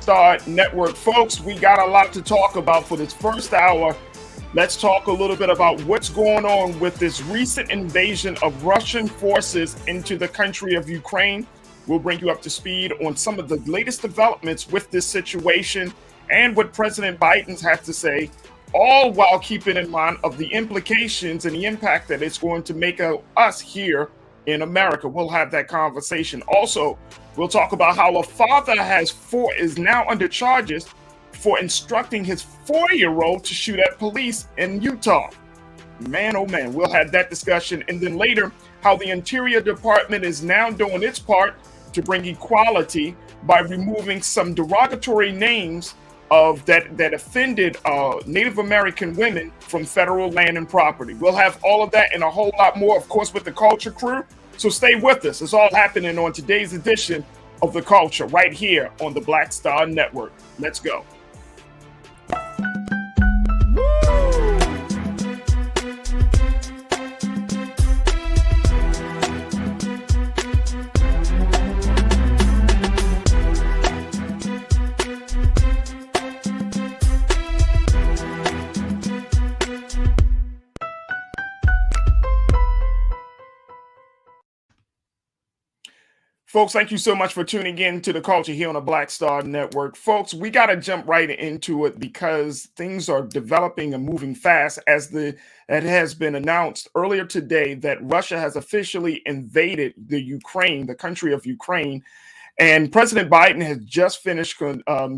Star Network. Folks, we got a lot to talk about for this first hour. Let's talk a little bit about what's going on with this recent invasion of Russian forces into the country of Ukraine. We'll bring you up to speed on some of the latest developments with this situation and what President Biden has to say, all while keeping in mind of the implications and the impact that it's going to make us here in America. We'll have that conversation. Also, we'll talk about how a father is now under charges for instructing his 4-year-old to shoot at police in Utah. Man, oh man, we'll have that discussion. And then later, how the Interior Department is now doing its part to bring equality by removing some derogatory names of that offended Native American women from federal land and property. We'll have all of that and a whole lot more, of course, with the Culture Crew. So stay with us. It's all happening on today's edition of The Culture right here on the Black Star Network. Let's go. Folks, thank you so much for tuning in to The Culture here on the Black Star Network. Folks, we got to jump right into it because things are developing and moving fast it has been announced earlier today that Russia has officially invaded the country of Ukraine. And President Biden has just finished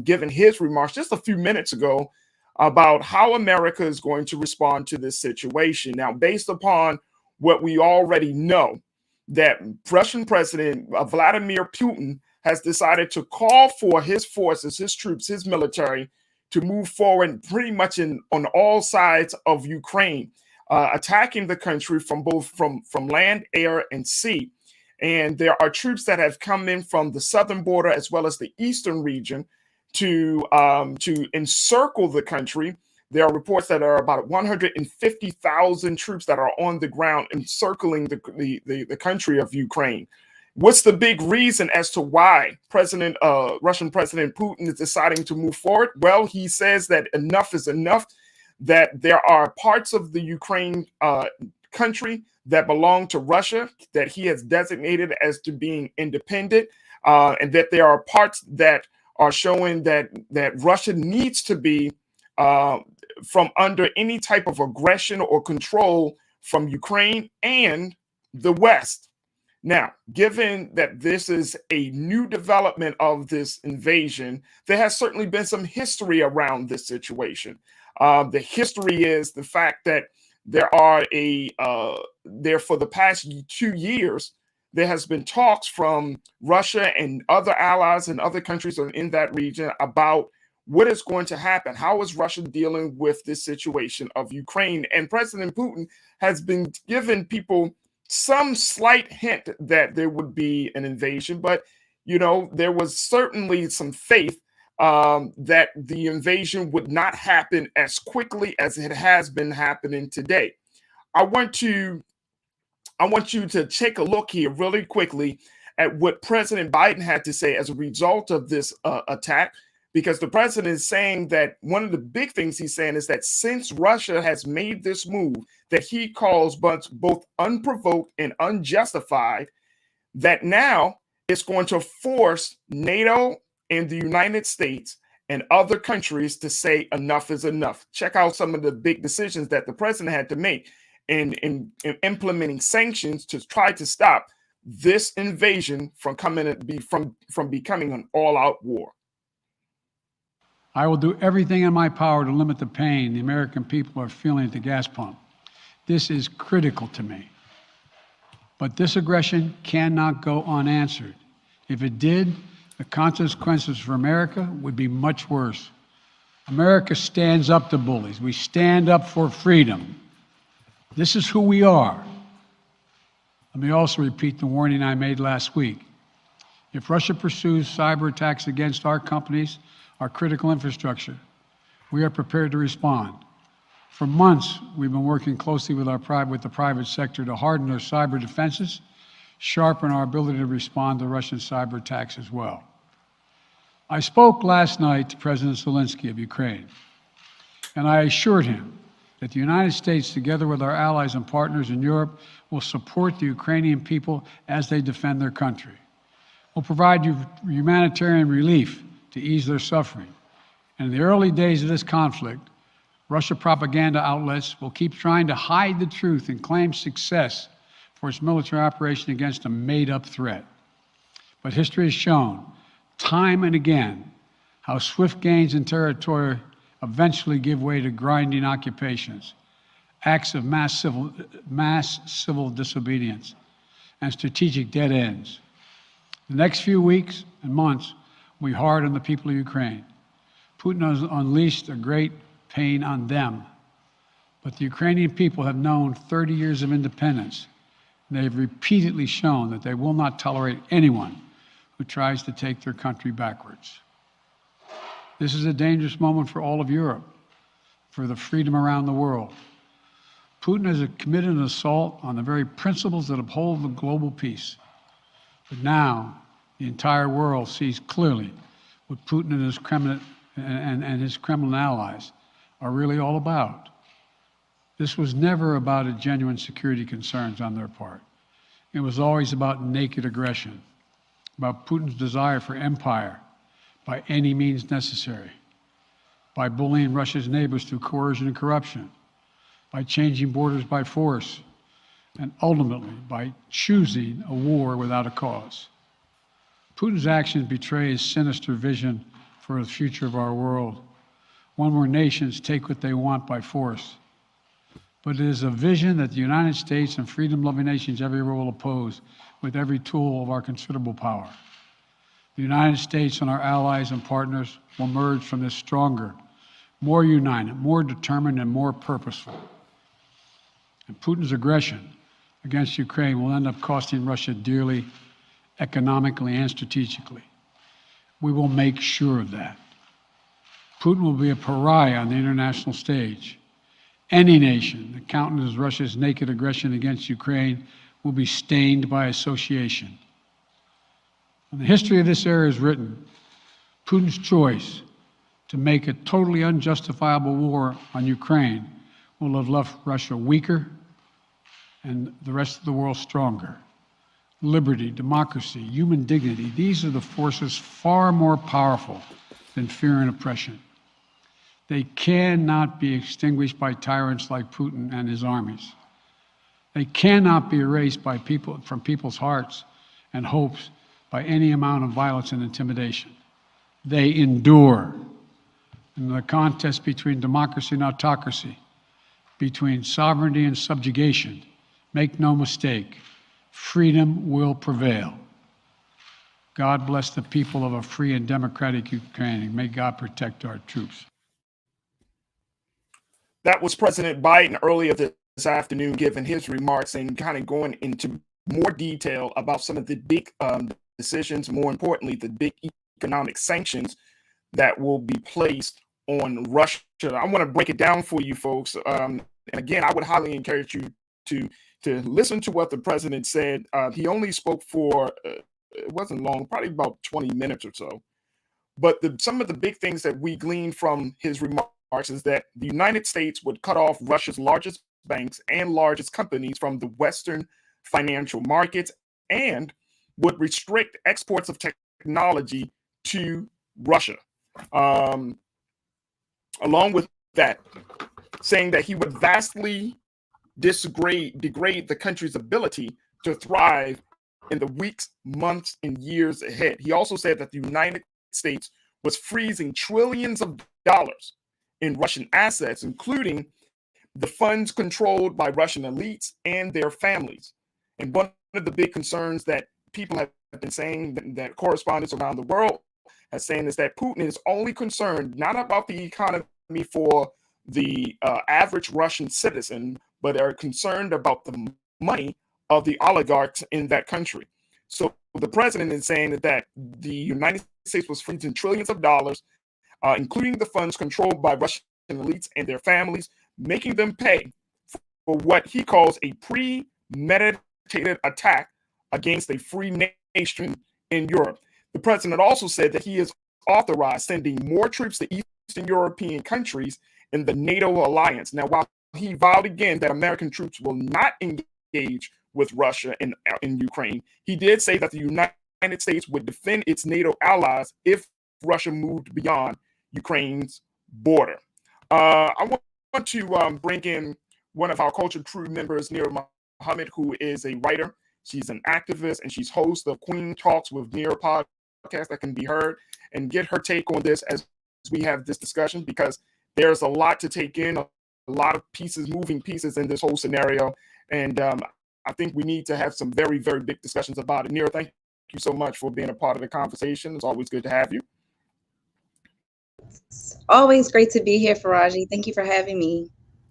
giving his remarks just a few minutes ago about how America is going to respond to this situation. Now, based upon what we already know, that Russian President Vladimir Putin has decided to call for his forces, his troops, his military to move forward pretty much on all sides of Ukraine, attacking the country from land, air, and sea. And there are troops that have come in from the southern border as well as the eastern region to encircle the country. There are reports that are about 150,000 troops that are on the ground encircling the country of Ukraine. What's the big reason as to why Russian President Putin is deciding to move forward? Well, he says that enough is enough, that there are parts of the Ukraine country that belong to Russia that he has designated as to being independent, and that there are parts that are showing that Russia needs to be from under any type of aggression or control from Ukraine and the West. Now, given that this is a new development of this invasion, there has certainly been some history around this situation. The history is the fact that there for the past 2 years, there has been talks from Russia and other allies and other countries in that region about what is going to happen. How is Russia dealing with this situation of Ukraine? And President Putin has been giving people some slight hint that there would be an invasion, but there was certainly some faith that the invasion would not happen as quickly as it has been happening today. I want you to take a look here really quickly at what President Biden had to say as a result of this attack. Because the president is saying that one of the big things he's saying is that since Russia has made this move that he calls both unprovoked and unjustified, that now it's going to force NATO and the United States and other countries to say enough is enough. Check out some of the big decisions that the president had to make in implementing sanctions to try to stop this invasion from becoming an all-out war. I will do everything in my power to limit the pain the American people are feeling at the gas pump. This is critical to me. But this aggression cannot go unanswered. If it did, the consequences for America would be much worse. America stands up to bullies. We stand up for freedom. This is who we are. Let me also repeat the warning I made last week. If Russia pursues cyber attacks against our companies, our critical infrastructure, we are prepared to respond. For months, we've been working closely with the private sector to harden our cyber defenses, sharpen our ability to respond to Russian cyber attacks as well. I spoke last night to President Zelensky of Ukraine, and I assured him that the United States, together with our allies and partners in Europe, will support the Ukrainian people as they defend their country. We'll provide humanitarian relief to ease their suffering. And in the early days of this conflict, Russia propaganda outlets will keep trying to hide the truth and claim success for its military operation against a made-up threat. But history has shown, time and again, how swift gains in territory eventually give way to grinding occupations, acts of mass civil disobedience, and strategic dead ends. The next few weeks and months will be hard on the people of Ukraine. Putin has unleashed a great pain on them, but the Ukrainian people have known 30 years of independence, and they have repeatedly shown that they will not tolerate anyone who tries to take their country backwards. This is a dangerous moment for all of Europe, for the freedom around the world. Putin has committed an assault on the very principles that uphold the global peace. But now, the entire world sees clearly what Putin and his Kremlin allies are really all about. This was never about a genuine security concerns on their part. It was always about naked aggression, about Putin's desire for empire by any means necessary, by bullying Russia's neighbors through coercion and corruption, by changing borders by force, and ultimately by choosing a war without a cause. Putin's actions betray his sinister vision for the future of our world, one where nations take what they want by force. But it is a vision that the United States and freedom-loving nations everywhere will oppose with every tool of our considerable power. The United States and our allies and partners will emerge from this stronger, more united, more determined, and more purposeful. And Putin's aggression against Ukraine will end up costing Russia dearly, economically and strategically. We will make sure of that. Putin will be a pariah on the international stage. Any nation that countenances Russia's naked aggression against Ukraine will be stained by association. When the history of this era is written, Putin's choice to make a totally unjustifiable war on Ukraine will have left Russia weaker and the rest of the world stronger. Liberty, democracy, human dignity, these are the forces far more powerful than fear and oppression. They cannot be extinguished by tyrants like Putin and his armies. They cannot be erased from people's hearts and hopes by any amount of violence and intimidation. They endure. In the contest between democracy and autocracy, between sovereignty and subjugation, make no mistake, freedom will prevail. God bless the people of a free and democratic Ukraine, and may God protect our troops. That was President Biden earlier this afternoon giving his remarks and kind of going into more detail about some of the big decisions, more importantly, the big economic sanctions that will be placed on Russia. I want to break it down for you folks. And again, I would highly encourage you to listen to what the president said. He only spoke for, it wasn't long, probably about 20 minutes or so. But some of the big things that we gleaned from his remarks is that the United States would cut off Russia's largest banks and largest companies from the Western financial markets and would restrict exports of technology to Russia. Along with that, saying that he would vastly degrade the country's ability to thrive in the weeks, months, and years ahead. He also said that the United States was freezing trillions of dollars in Russian assets, including the funds controlled by Russian elites and their families. And one of the big concerns that people have been saying, that correspondents around the world are saying, is that Putin is only concerned not about the economy for the average Russian citizen, but are concerned about the money of the oligarchs in that country. So the president is saying that the United States was freezing trillions of dollars, including the funds controlled by Russian elites and their families, making them pay for what he calls a premeditated attack against a free nation in Europe. The president also said that he is authorized sending more troops to Eastern European countries in the NATO alliance. Now, while he vowed again that American troops will not engage with Russia in Ukraine, he did say that the United States would defend its NATO allies if Russia moved beyond Ukraine's border. I want to bring in one of our Culture Crew members, Nira Muhammad, who is a writer. She's an activist, and she's host of Queen Talks with Nira podcast that can be heard, and get her take on this as we have this discussion, because there's a lot to take in, a lot of moving pieces in this whole scenario. And I think we need to have some very, very big discussions about it. Nira, thank you so much for being a part of the conversation. It's always good to have you. It's always great to be here, Farajii. Thank you for having me.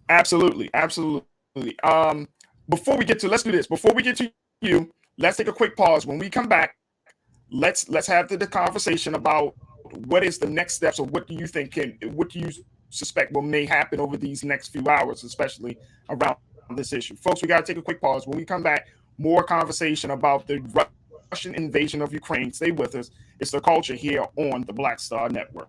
Absolutely. Absolutely. Before we get to, let's do this. Before we get to you, let's take a quick pause. When we come back, let's have the conversation about what is the next steps, or what do you think what do you suspect may happen over these next few hours, especially around this issue. Folks, we got to take a quick pause. When we come back, more conversation about the Russian invasion of Ukraine. Stay with us. It's The Culture here on the Black Star Network.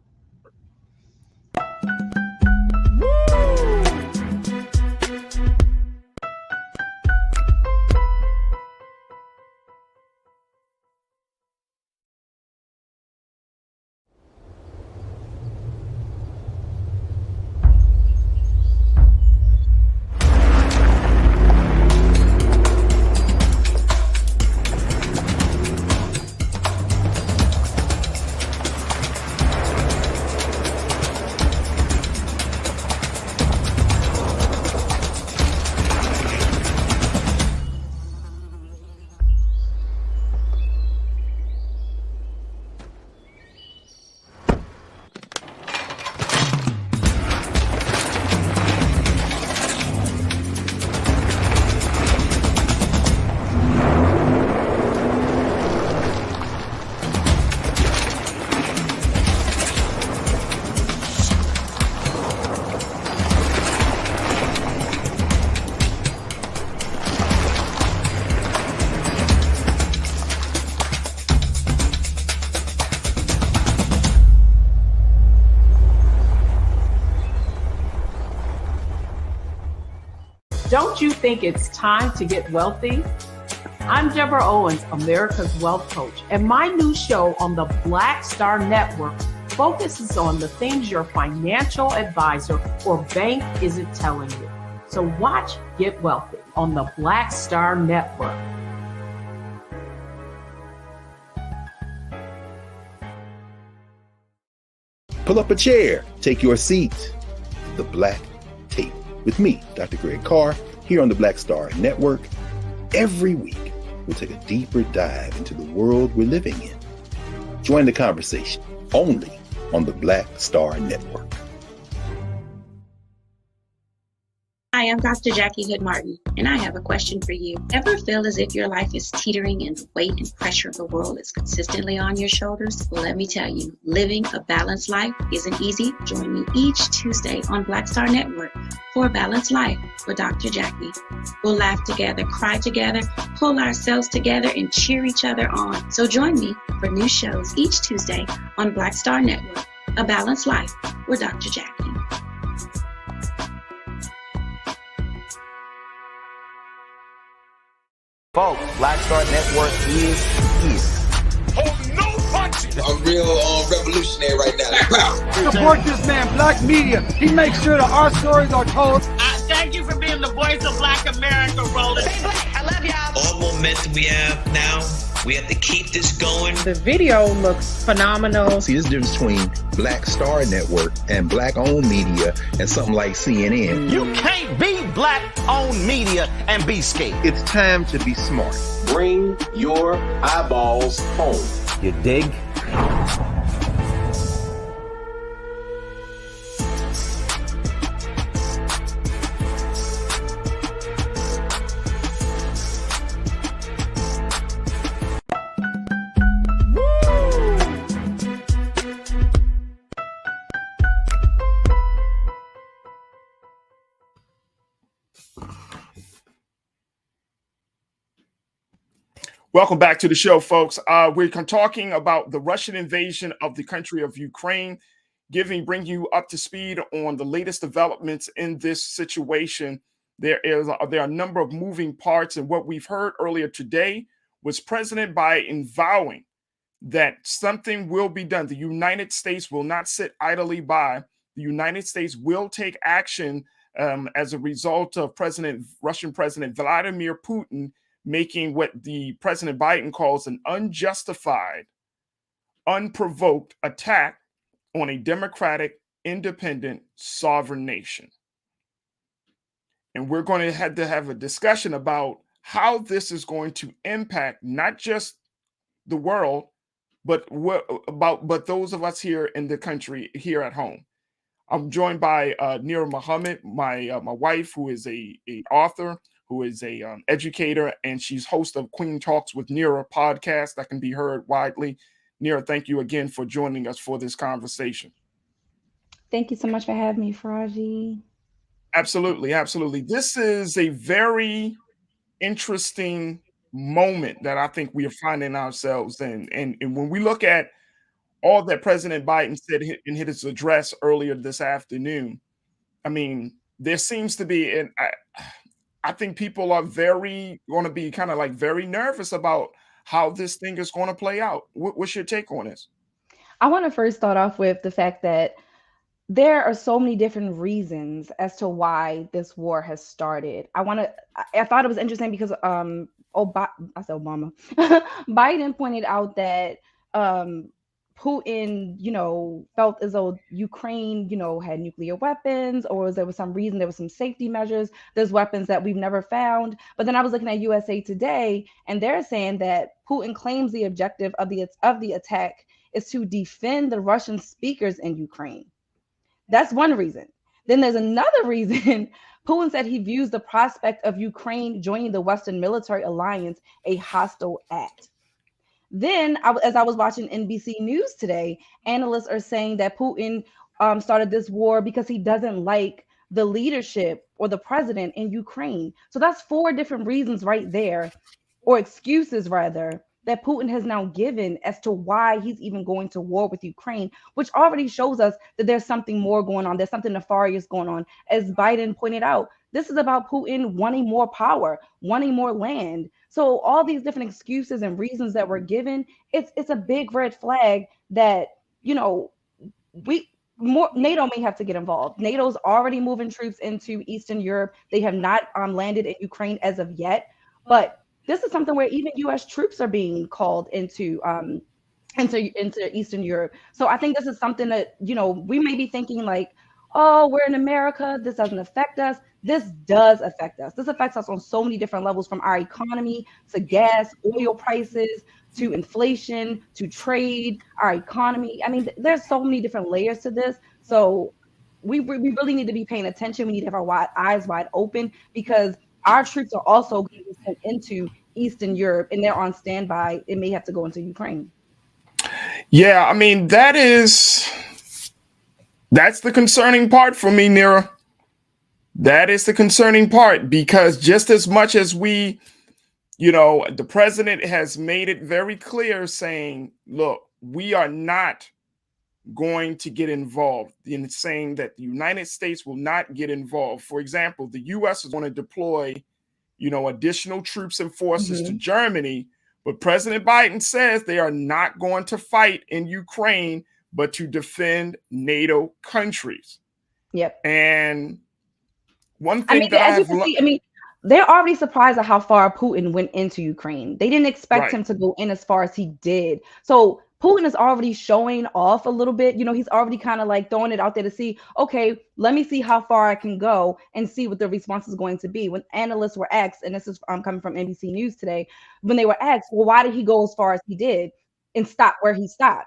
Don't you think it's time to get wealthy? I'm Deborah Owens, America's Wealth Coach, and my new show on the Black Star Network focuses on the things your financial advisor or bank isn't telling you. So watch Get Wealthy on the Black Star Network. Pull up a chair, take your seat. The Black Tape with me, Dr. Greg Carr, here on the Black Star Network. Every week, we'll take a deeper dive into the world we're living in. Join the conversation only on the Black Star Network. Hi, I'm Dr. Jackie Hood Martin, and I have a question for you. Ever feel as if your life is teetering and the weight and pressure of the world is consistently on your shoulders? Well, let me tell you, living a balanced life isn't easy. Join me each Tuesday on Black Star Network for A Balanced Life with Dr. Jackie. We'll laugh together, cry together, pull ourselves together, and cheer each other on. So join me for new shows each Tuesday on Black Star Network, A Balanced Life with Dr. Jackie. Folks, Black Star Network is here. Oh, no punches! I'm real revolutionary right now. Support this man, Black Media. He makes sure that our stories are told. Thank you for being the voice of Black America, Roland. Stay black. I love y'all. All momentum we have now, we have to keep this going. The video looks phenomenal. See, this difference between Black Star Network and Black-owned media and something like CNN. You can't be Black-owned media and be scared. It's time to be smart. Bring your eyeballs home. You dig? Welcome back to the show, folks. We're talking about the Russian invasion of the country of Ukraine, bring you up to speed on the latest developments in this situation. There are a number of moving parts, and what we've heard earlier today was President Biden vowing that something will be done. The United States will not sit idly by. The United States will take action as a result of Russian President Vladimir Putin making what the President Biden calls an unjustified, unprovoked attack on a democratic, independent, sovereign nation. And we're going to have a discussion about how this is going to impact not just the world, but those of us here in the country, here at home. I'm joined by Nira Muhammad, my wife, who is a author, who is a educator, and she's host of Queen Talks with Nira podcast that can be heard widely. Nira, thank you again for joining us for this conversation. Thank you so much for having me, Farajii. Absolutely, absolutely. This is a very interesting moment that I think we are finding ourselves in. And when we look at all that President Biden said in his address earlier this afternoon, I mean, there seems to be, and I think people are going to be kind of like very nervous about how this thing is going to play out. What's your take on this? I want to first start off with the fact that there are so many different reasons as to why this war has started. I thought it was interesting because I said Obama. Biden pointed out that Putin, felt as though Ukraine, had nuclear weapons, or there was some reason, there was some safety measures. There's weapons that we've never found. But then I was looking at USA Today, and they're saying that Putin claims the objective of the attack is to defend the Russian speakers in Ukraine. That's one reason. Then there's another reason. Putin said he views the prospect of Ukraine joining the Western military alliance a hostile act. Then, as I was watching NBC News today, analysts are saying that Putin started this war because he doesn't like the leadership or the president in Ukraine. So that's 4 different reasons right there, or excuses rather, that Putin has now given as to why he's even going to war with Ukraine, which already shows us that there's something more going on. There's something nefarious going on. As Biden pointed out, this is about Putin wanting more power, wanting more land. So all these different excuses and reasons that were given, it's a big red flag that, NATO may have to get involved. NATO's already moving troops into Eastern Europe. They have not landed in Ukraine as of yet, but this is something where even U.S. troops are being called into Eastern Europe. So I think this is something that, we may be thinking like, oh, we're in America, this doesn't affect us. This does affect us. This affects us on so many different levels, from our economy to gas, oil prices, to inflation, to trade, our economy. I mean, there's so many different layers to this. So we really need to be paying attention. We need to have our eyes wide open, because our troops are also going to be sent into Eastern Europe, and they're on standby. It may have to go into Ukraine. Yeah, I mean, that's the concerning part for me, Nira. That is the concerning part, because just as much as the president has made it very clear, saying, look, we are not going to get involved, in saying that the United States will not get involved. For example, the U.S. is going to deploy, additional troops and forces to Germany, but President Biden says they are not going to fight in Ukraine, but to defend NATO countries. Yep. And one thing they're already surprised at how far Putin went into Ukraine. They didn't expect him to go in as far as he did. So Putin is already showing off a little bit. He's already kind of like throwing it out there to see, okay, let me see how far I can go and see what the response is going to be. When analysts were asked, and this is coming from NBC News today, when they were asked, well, why did he go as far as he did and stop where he stopped?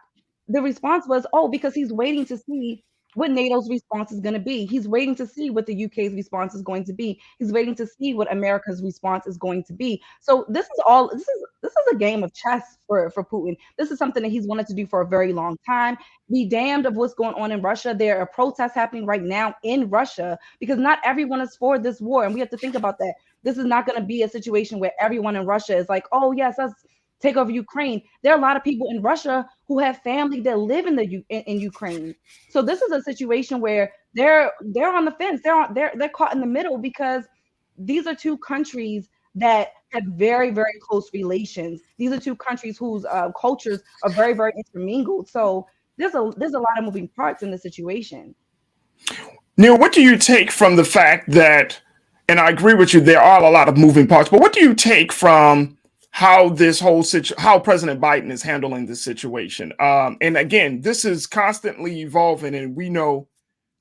The response was, because he's waiting to see what NATO's response is going to be. He's waiting to see what the UK's response is going to be. He's waiting to see what America's response is going to be. So this is a game of chess for Putin. This is something that he's wanted to do for a very long time. Be damned of what's going on in Russia. There are protests happening right now in Russia, because not everyone is for this war. And we have to think about that. This is not going to be a situation where everyone in Russia is like, oh, yes, take over Ukraine. There are a lot of people in Russia who have family that live in in Ukraine. So this is a situation where they're on the fence. They're caught in the middle because these are two countries that have very, very close relations. These are two countries whose cultures are very, very intermingled. So there's a lot of moving parts in the situation. Neil, what do you take from the fact that, and I agree with you, there are a lot of moving parts, but what do you take from how this whole how President Biden is handling this situation? And again, this is constantly evolving, and we know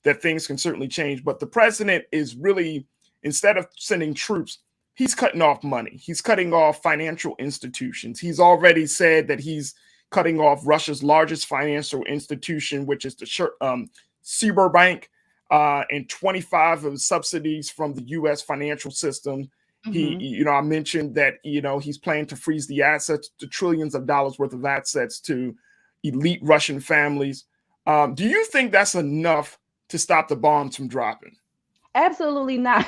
that things can certainly change, but the president is really, instead of sending troops, he's cutting off money. He's cutting off financial institutions. He's already said that he's cutting off Russia's largest financial institution, which is the Cyberbank, and 25 of subsidies from the U.S. financial system. Mm-hmm. I mentioned that, he's planning to freeze the assets, the trillions of dollars worth of assets to elite Russian families. Do you think that's enough to stop the bombs from dropping? Absolutely not.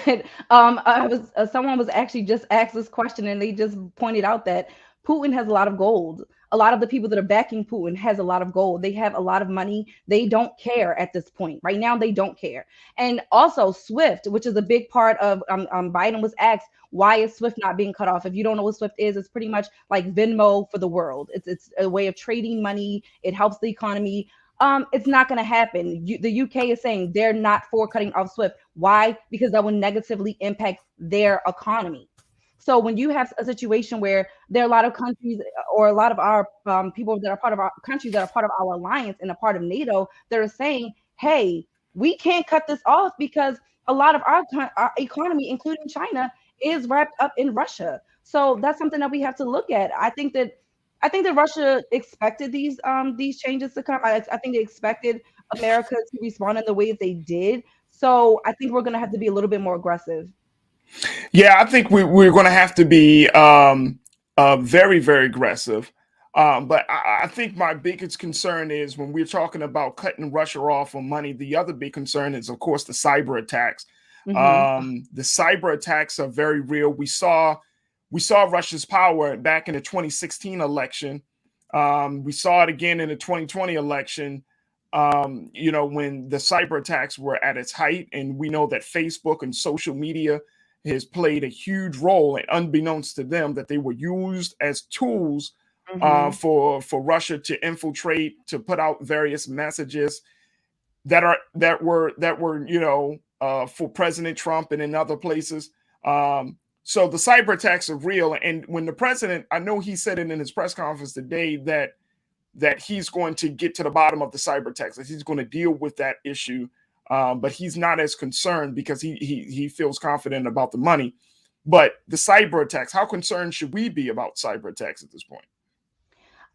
Someone was actually just asked this question, and they just pointed out that Putin has a lot of gold. A lot of the people that are backing Putin has a lot of gold. They have a lot of money. They don't care at this point. Right now, they don't care. And also SWIFT, which is a big part of Biden was asked, why is SWIFT not being cut off? If you don't know what SWIFT is, it's pretty much like Venmo for the world. It's a way of trading money. It helps the economy. It's not going to happen. The UK is saying they're not for cutting off SWIFT. Why? Because that will negatively impact their economy. So when you have a situation where there are a lot of countries or a lot of our people that are part of our countries that are part of our alliance and a part of NATO, that are saying, hey, we can't cut this off because a lot of our economy, including China, is wrapped up in Russia. So that's something that we have to look at. I think that Russia expected these changes to come. I think they expected America to respond in the ways they did. So I think we're going to have to be a little bit more aggressive. Yeah, I think we're going to have to be very, very aggressive. But I think my biggest concern is when we're talking about cutting Russia off on money, the other big concern is, of course, the cyber attacks. Mm-hmm. The cyber attacks are very real. We saw Russia's power back in the 2016 election. We saw it again in the 2020 election, when the cyber attacks were at its height. And we know that Facebook and social media has played a huge role, and unbeknownst to them, that they were used as tools for Russia to infiltrate, to put out various messages that were for President Trump and in other places. So the cyber attacks are real. And when the president, I know he said it in his press conference today that he's going to get to the bottom of the cyber attacks, that he's going to deal with that issue. But he's not as concerned because he feels confident about the money. But the cyber attacks, how concerned should we be about cyber attacks at this point?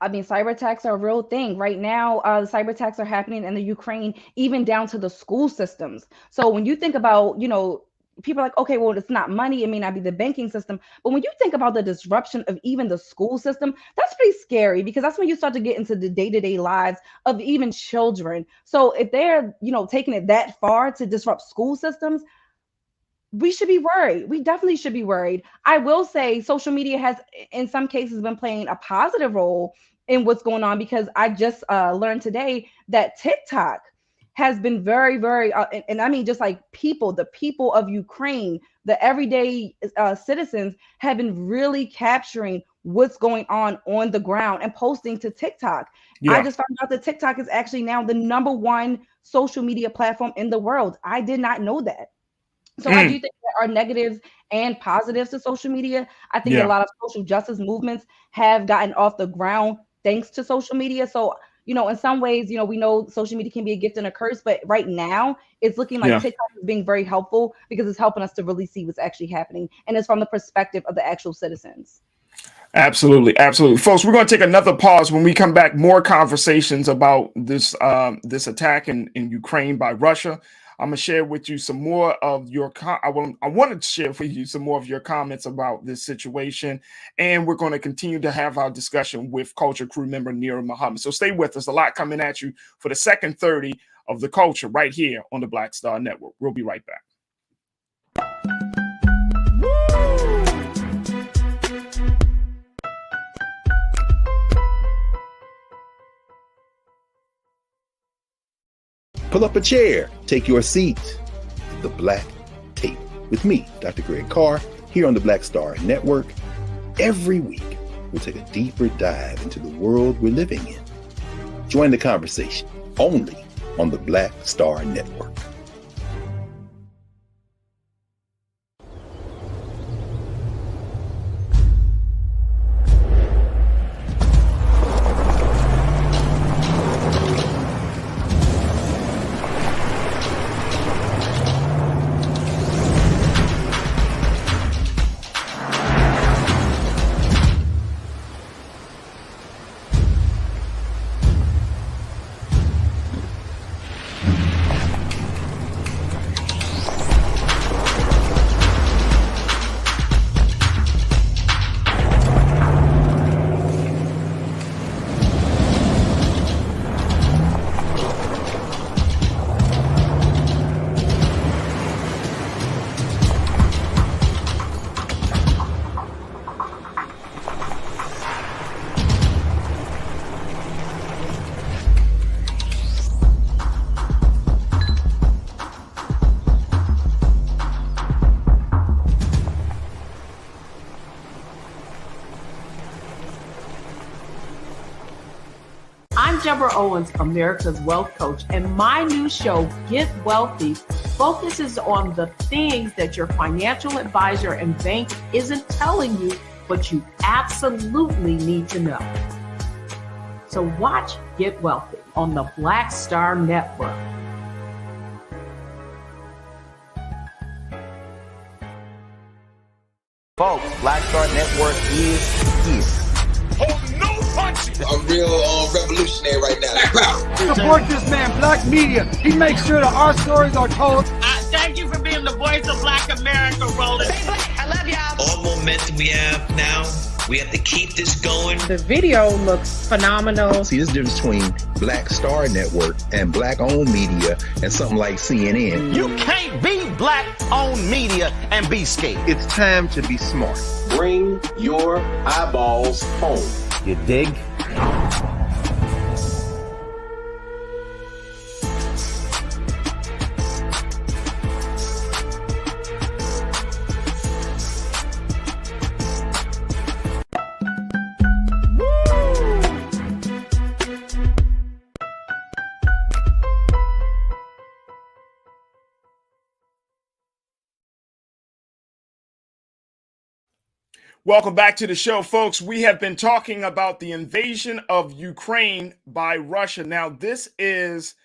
I mean, cyber attacks are a real thing. Right now, the cyber attacks are happening in the Ukraine, even down to the school systems. So when you think about, people are like, okay, well, it's not money. It may not be the banking system. But when you think about the disruption of even the school system, that's pretty scary, because that's when you start to get into the day-to-day lives of even children. So if they're, taking it that far to disrupt school systems, we should be worried. We definitely should be worried. I will say social media has, in some cases, been playing a positive role in what's going on, because I just learned today that TikTok has been very, very, and I mean, just like the people of Ukraine, the everyday citizens have been really capturing what's going on the ground and posting to TikTok. Yeah. I just found out that TikTok is actually now the #1 social media platform in the world. I did not know that. So I do think there are negatives and positives to social media. I think a lot of social justice movements have gotten off the ground thanks to social media. So, in some ways, we know social media can be a gift and a curse, but right now it's looking like TikTok is being very helpful, because it's helping us to really see what's actually happening. And it's from the perspective of the actual citizens. Absolutely. Absolutely. Folks, we're going to take another pause. When we come back, more conversations about this attack in Ukraine by Russia. I'm going to share with you some more of your I wanted to share with you some more of your comments about this situation. And we're going to continue to have our discussion with Culture crew member Neil Muhammad. So stay with us. A lot coming at you for the second 30 of the Culture right here on the Black Star Network. We'll be right back. Pull up a chair, take your seat. The Black Tape with me, Dr. Greg Carr, here on the Black Star Network. Every week, we'll take a deeper dive into the world we're living in. Join the conversation only on the Black Star Network. I'm Deborah Owens, America's Wealth Coach, and my new show, Get Wealthy, focuses on the things that your financial advisor and bank isn't telling you, but you absolutely need to know. So watch Get Wealthy on the Black Star Network. Folks, Black Star Network is here. Oh, no punches! I'm real revolutionary right now. Support this man, Black Media. He makes sure that our stories are told. Thank you for being the voice of Black America, Roland. Stay black. I love y'all. All momentum we have now, we have to keep this going. The video looks phenomenal. See, there's a difference between Black Star Network and Black-owned media and something like CNN. You can't be Black-owned media and be scared. It's time to be smart. Bring your eyeballs home. You dig? Welcome back to the show, folks. We have been talking about the invasion of Ukraine by Russia. Now, this is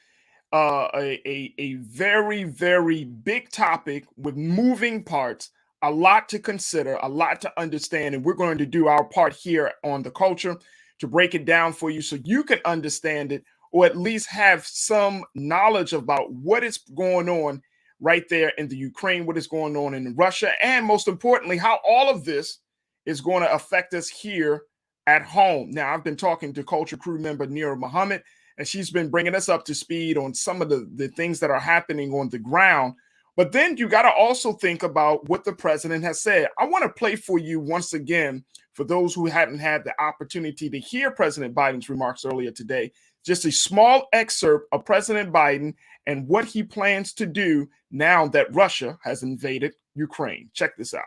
a very, very big topic with moving parts, a lot to consider, a lot to understand, and we're going to do our part here on The Culture to break it down for you so you can understand it, or at least have some knowledge about what is going on right there in the Ukraine, what is going on in Russia, and most importantly, how all of this is going to affect us here at home. Now, I've been talking to Culture Crew member Nira Muhammad, and she's been bringing us up to speed on some of the things that are happening on the ground. But then you got to also think about what the president has said. I want to play for you once again, for those who haven't had the opportunity to hear President Biden's remarks earlier today, just a small excerpt of President Biden and what he plans to do now that Russia has invaded Ukraine. Check this out.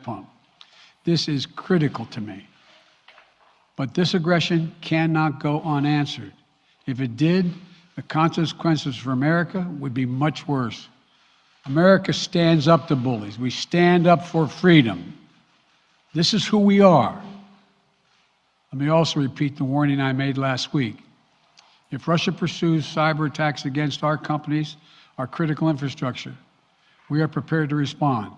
Pump. This is critical to me. But this aggression cannot go unanswered. If it did, the consequences for America would be much worse. America stands up to bullies. We stand up for freedom. This is who we are. Let me also repeat the warning I made last week. If Russia pursues cyber attacks against our companies, our critical infrastructure, we are prepared to respond.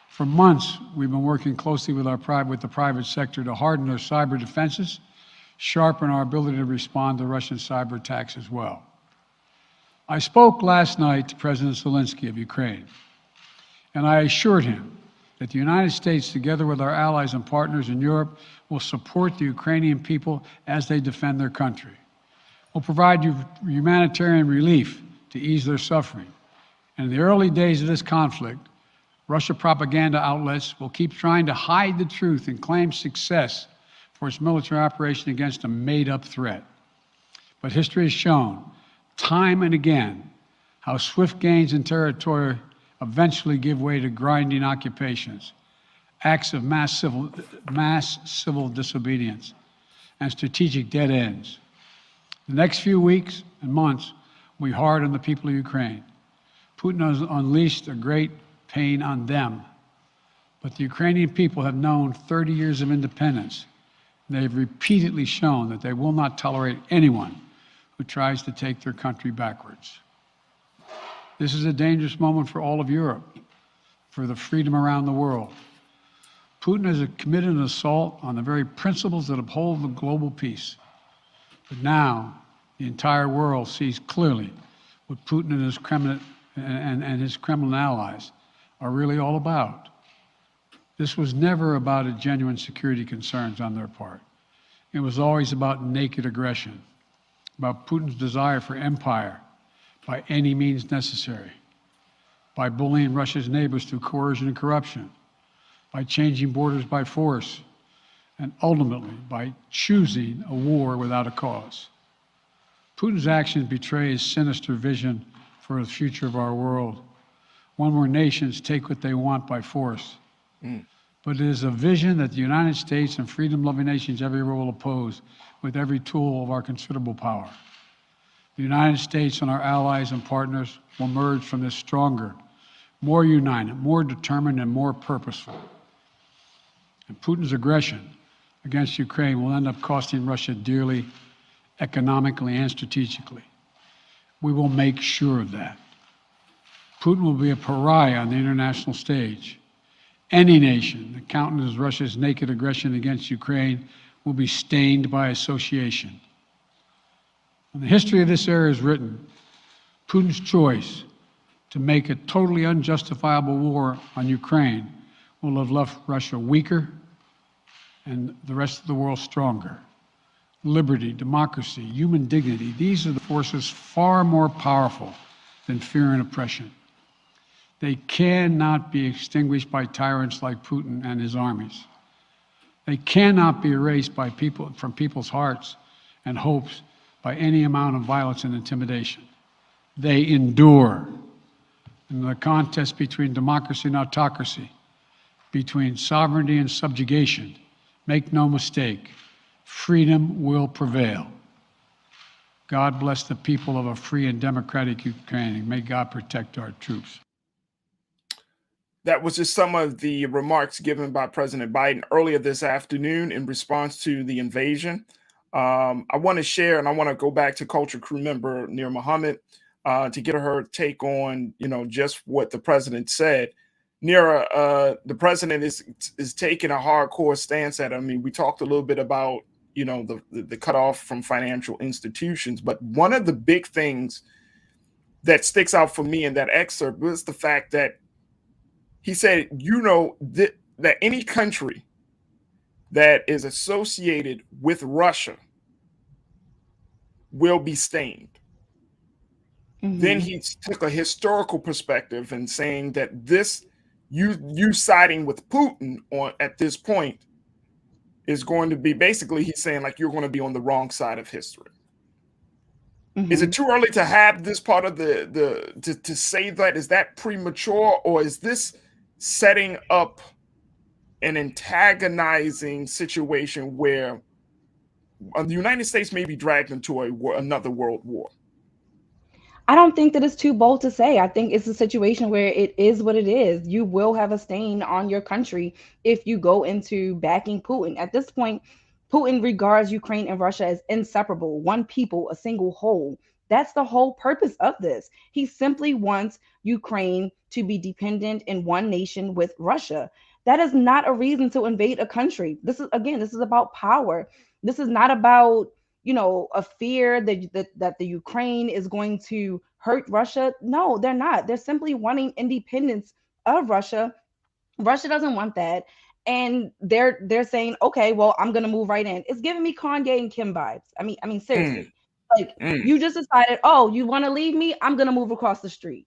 For months, we've been working closely with the private sector to harden our cyber defenses, sharpen our ability to respond to Russian cyber attacks as well. I spoke last night to President Zelensky of Ukraine, and I assured him that the United States, together with our allies and partners in Europe, will support the Ukrainian people as they defend their country. We'll provide humanitarian relief to ease their suffering. And in the early days of this conflict, Russia propaganda outlets will keep trying to hide the truth and claim success for its military operation against a made-up threat. But history has shown, time and again, how swift gains in territory eventually give way to grinding occupations, acts of mass civil disobedience, and strategic dead ends. The next few weeks and months will be hard on the people of Ukraine. Putin has unleashed a great pain on them, but the Ukrainian people have known 30 years of independence. They have repeatedly shown that they will not tolerate anyone who tries to take their country backwards. This is a dangerous moment for all of Europe, for the freedom around the world. Putin has committed an assault on the very principles that uphold the global peace. But now, the entire world sees clearly what Putin and his Kremlin allies are really all about. This was never about a genuine security concerns on their part. It was always about naked aggression, about Putin's desire for empire by any means necessary, by bullying Russia's neighbors through coercion and corruption, by changing borders by force, and ultimately by choosing a war without a cause. Putin's actions betray his sinister vision for the future of our world, one where nations take what they want by force. But it is a vision that the United States and freedom-loving nations everywhere will oppose with every tool of our considerable power. The United States and our allies and partners will emerge from this stronger, more united, more determined, and more purposeful. And Putin's aggression against Ukraine will end up costing Russia dearly, economically and strategically. We will make sure of that. Putin will be a pariah on the international stage. Any nation that countenances Russia's naked aggression against Ukraine will be stained by association. When the history of this era is written, Putin's choice to make a totally unjustifiable war on Ukraine will have left Russia weaker and the rest of the world stronger. Liberty, democracy, human dignity, these are the forces far more powerful than fear and oppression. They cannot be extinguished by tyrants like Putin and his armies. They cannot be erased by from people's hearts and hopes by any amount of violence and intimidation. They endure. In the contest between democracy and autocracy, between sovereignty and subjugation, make no mistake, freedom will prevail. God bless the people of a free and democratic Ukraine. May God protect our troops. That was just some of the remarks given by President Biden earlier this afternoon in response to the invasion. I want to share, and I want to go back to Culture Crew member Nir Muhammad to get her take on, just what the president said. Nira, the president is taking a hardcore stance at it. I mean, we talked a little bit about, the cutoff from financial institutions, but one of the big things that sticks out for me in that excerpt was the fact that he said, that any country that is associated with Russia will be stained. Mm-hmm. Then he took a historical perspective and saying that you siding with Putin at this point is going to be basically, he's saying like you're going to be on the wrong side of history. Mm-hmm. Is it too early to have this part of to say that? Is that premature, or is this setting up an antagonizing situation where the United States may be dragged into another world war? I don't think that it's too bold to say. I think it's a situation where it is what it is. You will have a stain on your country if you go into backing Putin. At this point, Putin regards Ukraine and Russia as inseparable, one people, a single whole. That's the whole purpose of this. He simply wants Ukraine to be dependent in one nation with Russia. That is not a reason to invade a country. This is about power. This is not about, a fear that the Ukraine is going to hurt Russia. No, they're not. They're simply wanting independence of Russia. Russia doesn't want that. And they're saying, okay, well, I'm going to move right in. It's giving me Kanye and Kim vibes. I mean, seriously. You just decided, oh, you want to leave me? I'm going to move across the street.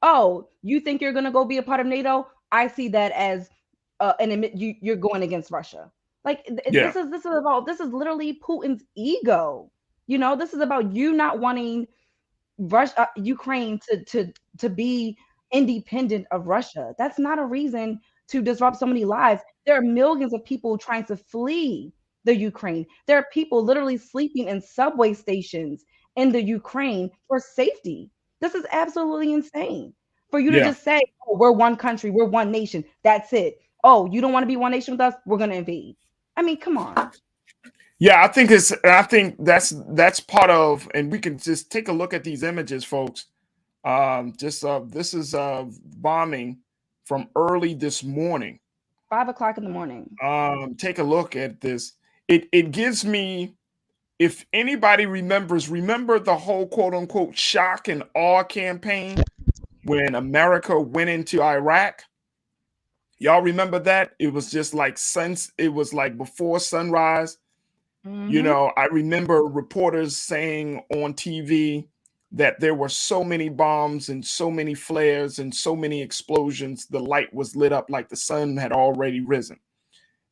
Oh, you think you're going to go be a part of NATO? I see that as you're going against Russia. Like Yeah. this is literally Putin's ego. This is about you not wanting Ukraine to be independent of Russia. That's not a reason to disrupt so many lives. There are millions of people trying to flee the Ukraine. There are people literally sleeping in subway stations in the Ukraine for safety. This is absolutely insane. For you to Yeah. just say, "Oh, we're one country, we're one nation. That's it. Oh, you don't want to be one nation with us? We're going to invade." I mean, come on. Yeah, I think that's part of, and we can just take a look at these images, folks. This is bombing from early this morning. 5 o'clock in the morning. Take a look at this. It gives me, if anybody remember the whole quote unquote shock and awe campaign when America went into Iraq. Y'all remember that? It was just like it was like before sunrise. I remember reporters saying on TV that there were so many bombs and so many flares and so many explosions, the light was lit up like the sun had already risen.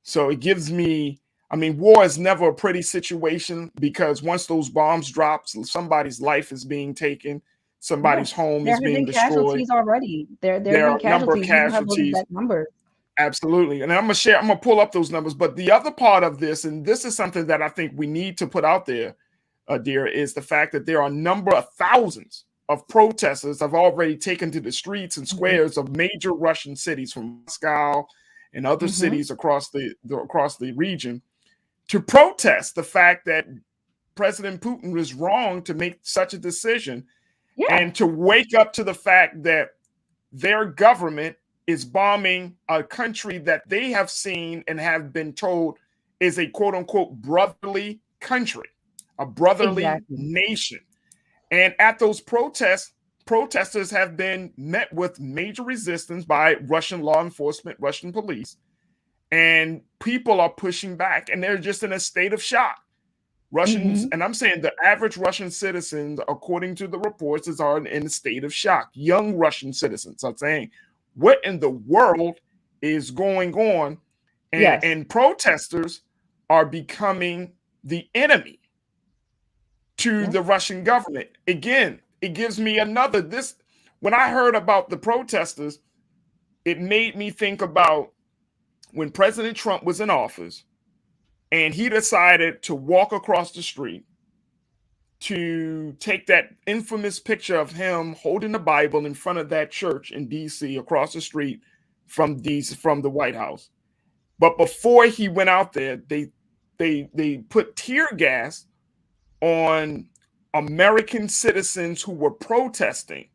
So it gives me, I mean, war is never a pretty situation, because once those bombs drop, somebody's life is being taken, somebody's home is being destroyed. Casualties already. There have are been a number of casualties. We don't have those casualties. exact numbers. Absolutely. And I'm going to pull up those numbers. But the other part of this, and this is something that I think we need to put out there, dear, is the fact that there are a number of thousands of protesters have already taken to the streets and squares of major Russian cities, from Moscow and other cities across the region, to protest the fact that President Putin was wrong to make such a decision, and to wake up to the fact that their government is bombing a country that they have seen and have been told is a quote unquote brotherly country, a brotherly nation. And at those protests, protesters have been met with major resistance by Russian law enforcement, Russian police, and people are pushing back, and they're just in a state of shock. Russians, and I'm saying the average Russian citizens, according to the reports, are in a state of shock. Young Russian citizens are saying, what in the world is going on? And protesters are becoming the enemy to the Russian government. Again, it gives me when I heard about the protesters, it made me think about when President Trump was in office and he decided to walk across the street to take that infamous picture of him holding the Bible in front of that church in DC across the street from the White House. But before he went out there, they put tear gas on American citizens who were protesting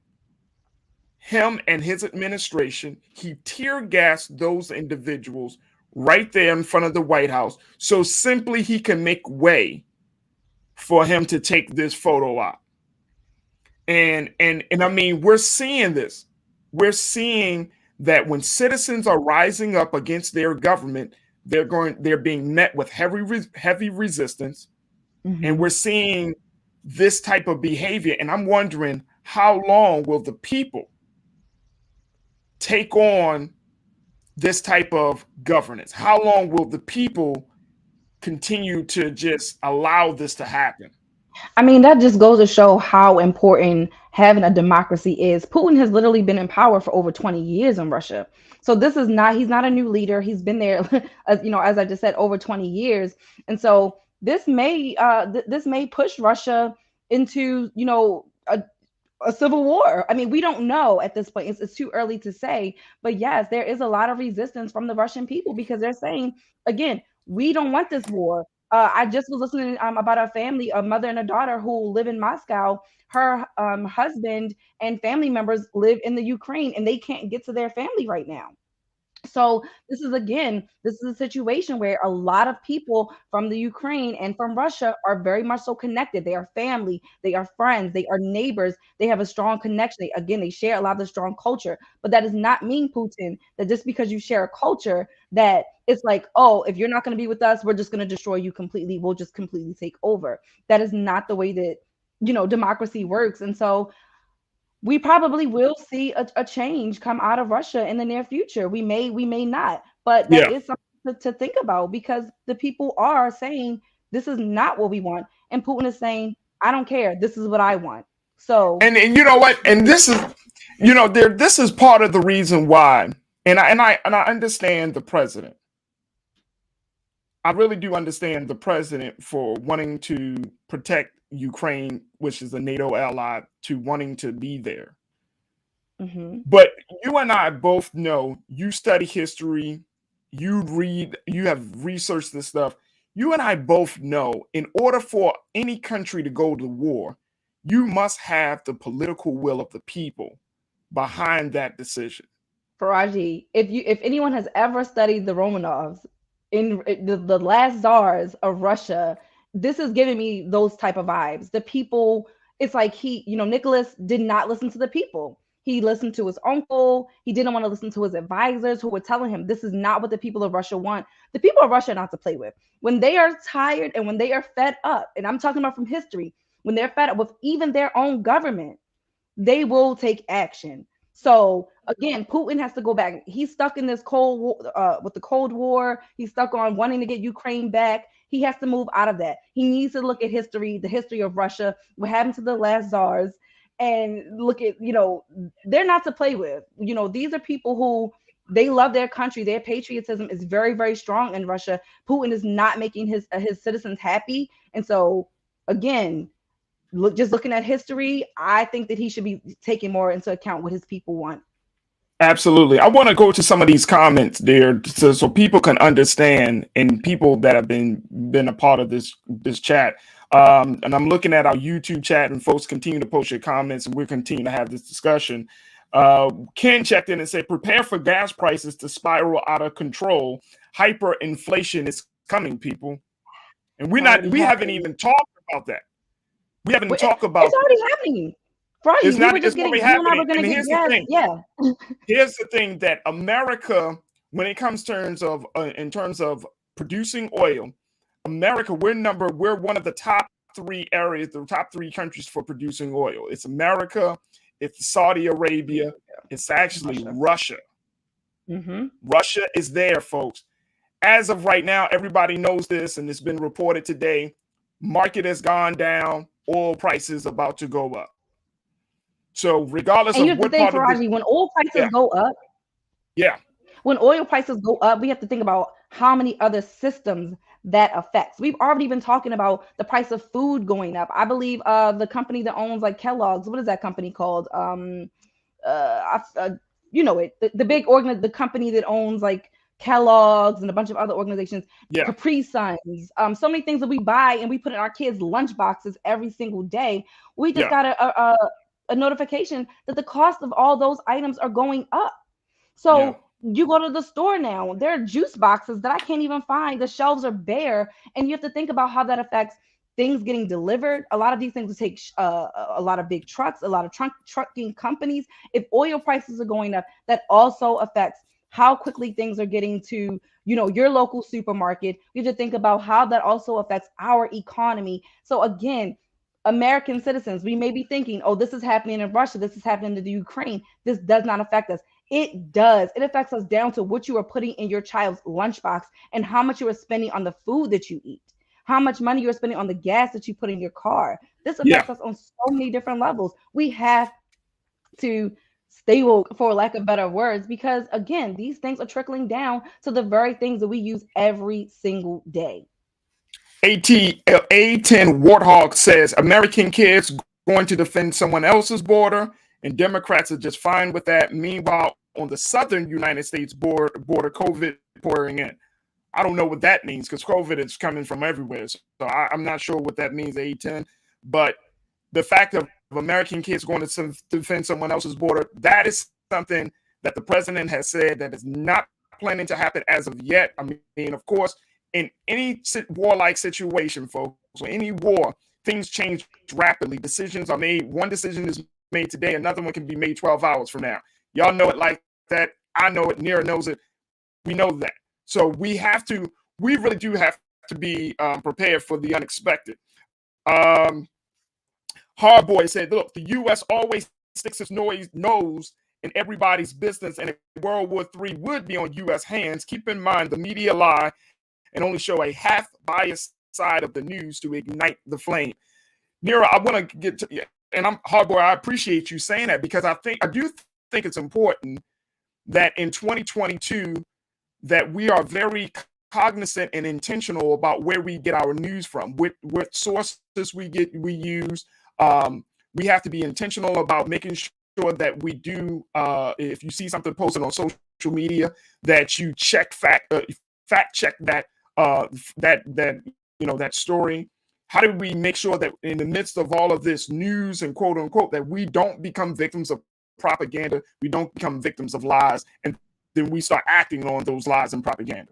him and his administration. He tear gassed those individuals right there in front of the White House, so simply he can make way for him to take this photo out. And I mean, we're seeing this. We're seeing that when citizens are rising up against their government, they're being met with heavy resistance. And we're seeing this type of behavior. And I'm wondering, how long will the people take on this type of governance? How long will the people continue to just allow this to happen? I mean, that just goes to show how important having a democracy is. Putin has literally been in power for over 20 years in Russia. So he's not a new leader. He's been there, as I just said, over 20 years. And so this may push Russia into, a civil war. I mean, we don't know at this point. It's too early to say. But yes, there is a lot of resistance from the Russian people, because they're saying, again, we don't want this war. I just was listening about a mother and a daughter who live in Moscow. Her husband and family members live in the Ukraine, and they can't get to their family right now. So this is a situation where a lot of people from the Ukraine and from Russia are very much so connected. They are family, they are friends, they are neighbors. They have a strong connection. They share a lot of the strong culture. But that does not mean, Putin, that just because you share a culture, that it's like, oh, if you're not going to be with us, we're just going to destroy you completely. We'll just completely take over. That is not the way that, democracy works. And so we probably will see a change come out of Russia in the near future. We may not, but that is something to think about, because the people are saying this is not what we want, and Putin is saying, I don't care, this is what I want. So and you know what? And this is, this is part of the reason why. And I understand the president. I really do understand the president for wanting to protect Ukraine, which is a NATO ally, to wanting to be there. Mm-hmm. But you and I both know, you study history, you read, you have researched this stuff. You and I both know, in order for any country to go to war, you must have the political will of the people behind that decision. Farajii, if anyone has ever studied the Romanovs, in the last czars of Russia, this is giving me those type of vibes. The people, it's like Nicholas did not listen to the people. He listened to his uncle. He didn't want to listen to his advisors who were telling him this is not what the people of Russia want. The people of Russia are not to play with. When they are tired and when they are fed up, and I'm talking about from history, when they're fed up with even their own government, they will take action. So again, Putin has to go back. He's stuck in this Cold War, with the Cold War. He's stuck on wanting to get Ukraine back. He has to move out of that. He needs to look at history, the history of Russia, what happened to the last czars, and look at, they're not to play with. These are people who, they love their country. Their patriotism is very, very strong in Russia. Putin is not making his citizens happy. And so again, just looking at history, I think that he should be taking more into account what his people want. Absolutely. I want to go to some of these comments there so people can understand, and people that have been a part of this chat. And I'm looking at our YouTube chat, and folks continue to post your comments, and we're continuing to have this discussion. Ken checked in and said, prepare for gas prices to spiral out of control. Hyperinflation is coming, people. And we haven't even talked about that. We haven't talked about it's already happening. Right. It's already happening. And here's the thing. Yeah. Here's the thing, that America, when it comes in terms of producing oil, America, we're one of the top 3 areas, the top 3 countries for producing oil. It's America, it's Saudi Arabia, it's actually Russia. Mm-hmm. Russia is there, folks. As of right now, everybody knows this, and it's been reported today. Market has gone down. Oil prices about to go up. So regardless of what part of when oil prices go up, when oil prices go up, we have to think about how many other systems that affects. We've already been talking about the price of food going up. I believe the company that owns like Kellogg's, what is that company called? The big the company that owns like Kellogg's and a bunch of other organizations, Capri Suns, so many things that we buy and we put in our kids' lunch boxes every single day. We just got a notification that the cost of all those items are going up. So you go to the store now, there are juice boxes that I can't even find. The shelves are bare, and you have to think about how that affects things getting delivered. A lot of these things will take a lot of big trucks, a lot of trucking companies. If oil prices are going up, that also affects how quickly things are getting to, your local supermarket. You have to think about how that also affects our economy. So again, American citizens, we may be thinking, oh, this is happening in Russia, this is happening in the Ukraine. This does not affect us. It does. It affects us down to what you are putting in your child's lunchbox and how much you are spending on the food that you eat, how much money you're spending on the gas that you put in your car. This affects us on so many different levels. We have to stay woke, for lack of better words, because again, these things are trickling down to the very things that we use every single day. A10 Warthog says American kids going to defend someone else's border, and Democrats are just fine with that. Meanwhile, on the southern United States border, COVID pouring in. I don't know what that means, because COVID is coming from everywhere. So I'm not sure what that means, A10. But the fact of American kids going to defend someone else's border, that is something that the president has said that is not planning to happen as of yet. I mean, of course, in any warlike situation, folks, or any war, things change rapidly. Decisions are made. One decision is made today, another one can be made 12 hours from now. Y'all know it like that. I know it. Nira knows it. We know that. So we really do have to be prepared for the unexpected. Hardboy said, look, the U.S. always sticks its nose in everybody's business and World War III would be on U.S. hands, keep in mind the media lie and only show a half-biased side of the news to ignite the flame. Nira, I want to get to you, and I'm Hardboy, I appreciate you saying that, because I do think it's important that in 2022 that we are very cognizant and intentional about where we get our news from, what sources we use. We have to be intentional about making sure that we do, if you see something posted on social media, that you fact check that that story. How do we make sure that in the midst of all of this news and quote unquote, that we don't become victims of propaganda, we don't become victims of lies, and then we start acting on those lies and propaganda?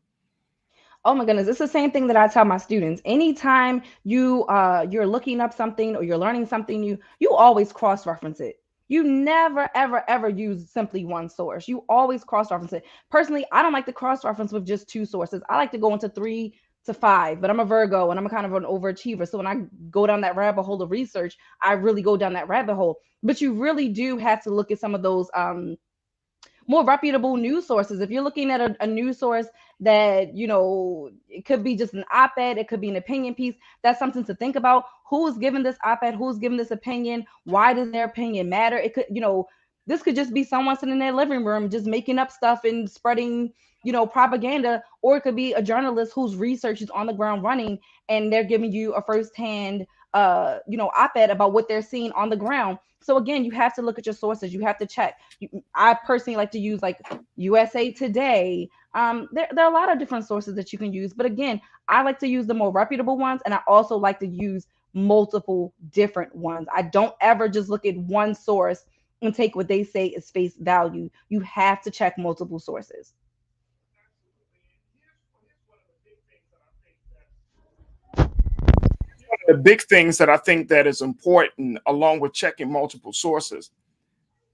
Oh my goodness, it's the same thing that I tell my students. Anytime you're looking up something or you're learning something new, you always cross-reference it. You never, ever, ever use simply one source. You always cross-reference it. Personally, I don't like to cross-reference with just two sources. I like to go into 3 to 5, but I'm a Virgo and I'm a kind of an overachiever. So when I go down that rabbit hole of research, I really go down that rabbit hole. But you really do have to look at some of those more reputable news sources. If you're looking at a news source that, you know, it could be just an op-ed, it could be an opinion piece, that's something to think about. Who's given this op-ed? Who's given this opinion? Why does their opinion matter? It could, you know, this could just be someone sitting in their living room just making up stuff and spreading, you know, propaganda, or it could be a journalist whose research is on the ground running and they're giving you a firsthand you know, op-ed about what they're seeing on the ground. So again, you have to look at your sources. You have to check. I personally like to use like USA Today. There are a lot of different sources that you can use. But again, I like to use the more reputable ones. And I also like to use multiple different ones. I don't ever just look at one source and take what they say as face value. You have to check multiple sources. The big things that I think that is important, along with checking multiple sources,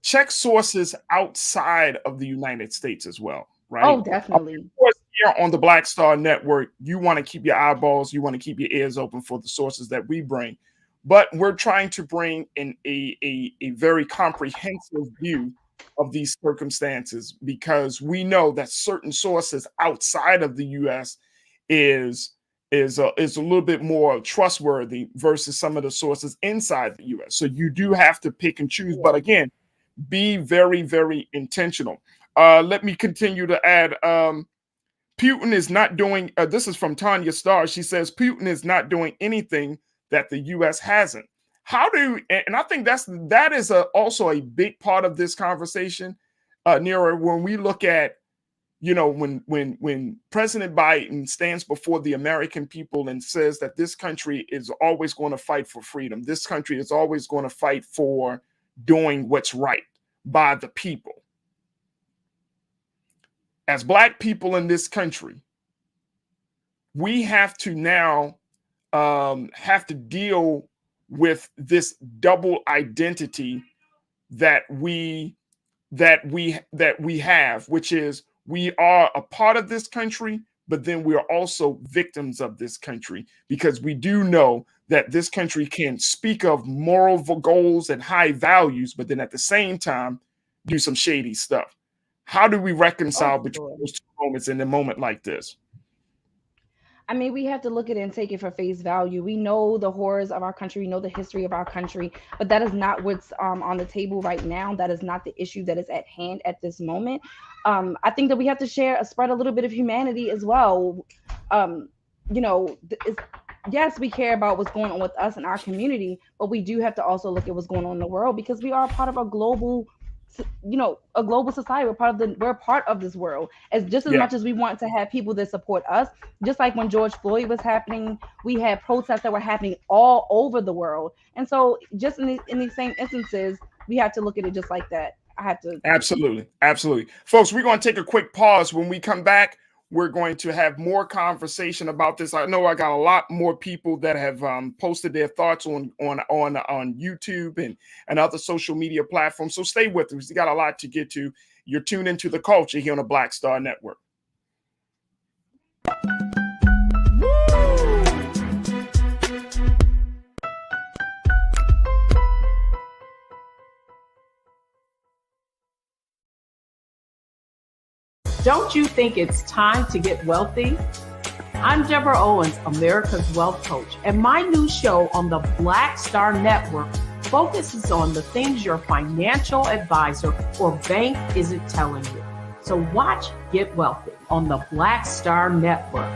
check sources outside of the United States as well, right? Oh, definitely. Of course, here on the Black Star Network, you want to keep your eyeballs, you want to keep your ears open for the sources that we bring. But we're trying to bring in a very comprehensive view of these circumstances, because we know that certain sources outside of the U.S. is a little bit more trustworthy versus some of the sources inside the U.S. So you do have to pick and choose. But again, be very, very intentional. Let me continue to add, Putin is not doing, this is from Tanya Starr. She says, Putin is not doing anything that the U.S. hasn't. How do, and I think that is also a big part of this conversation, Nira, when we look at, you know, when President Biden stands before the American people and says that this country is always going to fight for freedom, this country is always going to fight for doing what's right by the people. As Black people in this country, we have to now have to deal with this double identity that we have, which is, we are a part of this country, but then we are also victims of this country, because we do know that this country can speak of moral goals and high values, but then at the same time do some shady stuff. How do we reconcile between those two moments in a moment like this? I mean, we have to look at it and take it for face value. We know the horrors of our country, we know the history of our country, but that is not what's on the table right now. That is not the issue that is at hand at this moment. I think that we have to spread a little bit of humanity as well. You know, yes, we care about what's going on with us and our community, but we do have to also look at what's going on in the world, because we are part of a global, you know, a global society. We're part of this world, as much as we want to have people that support us. Just like when George Floyd was happening, we had protests that were happening all over the world. And so just in these same instances, we have to look at it just like that. I have to. Absolutely. Folks, we're going to take a quick pause. When we come back, we're going to have more conversation about this. I know I got a lot more people that have posted their thoughts on YouTube and other social media platforms. So stay with us. We got a lot to get to. You're tuned into The Culture here on the Black Star Network. Don't you think it's time to get wealthy? I'm Deborah Owens, America's Wealth Coach, and my new show on the Black Star Network focuses on the things your financial advisor or bank isn't telling you. So watch Get Wealthy on the Black Star Network.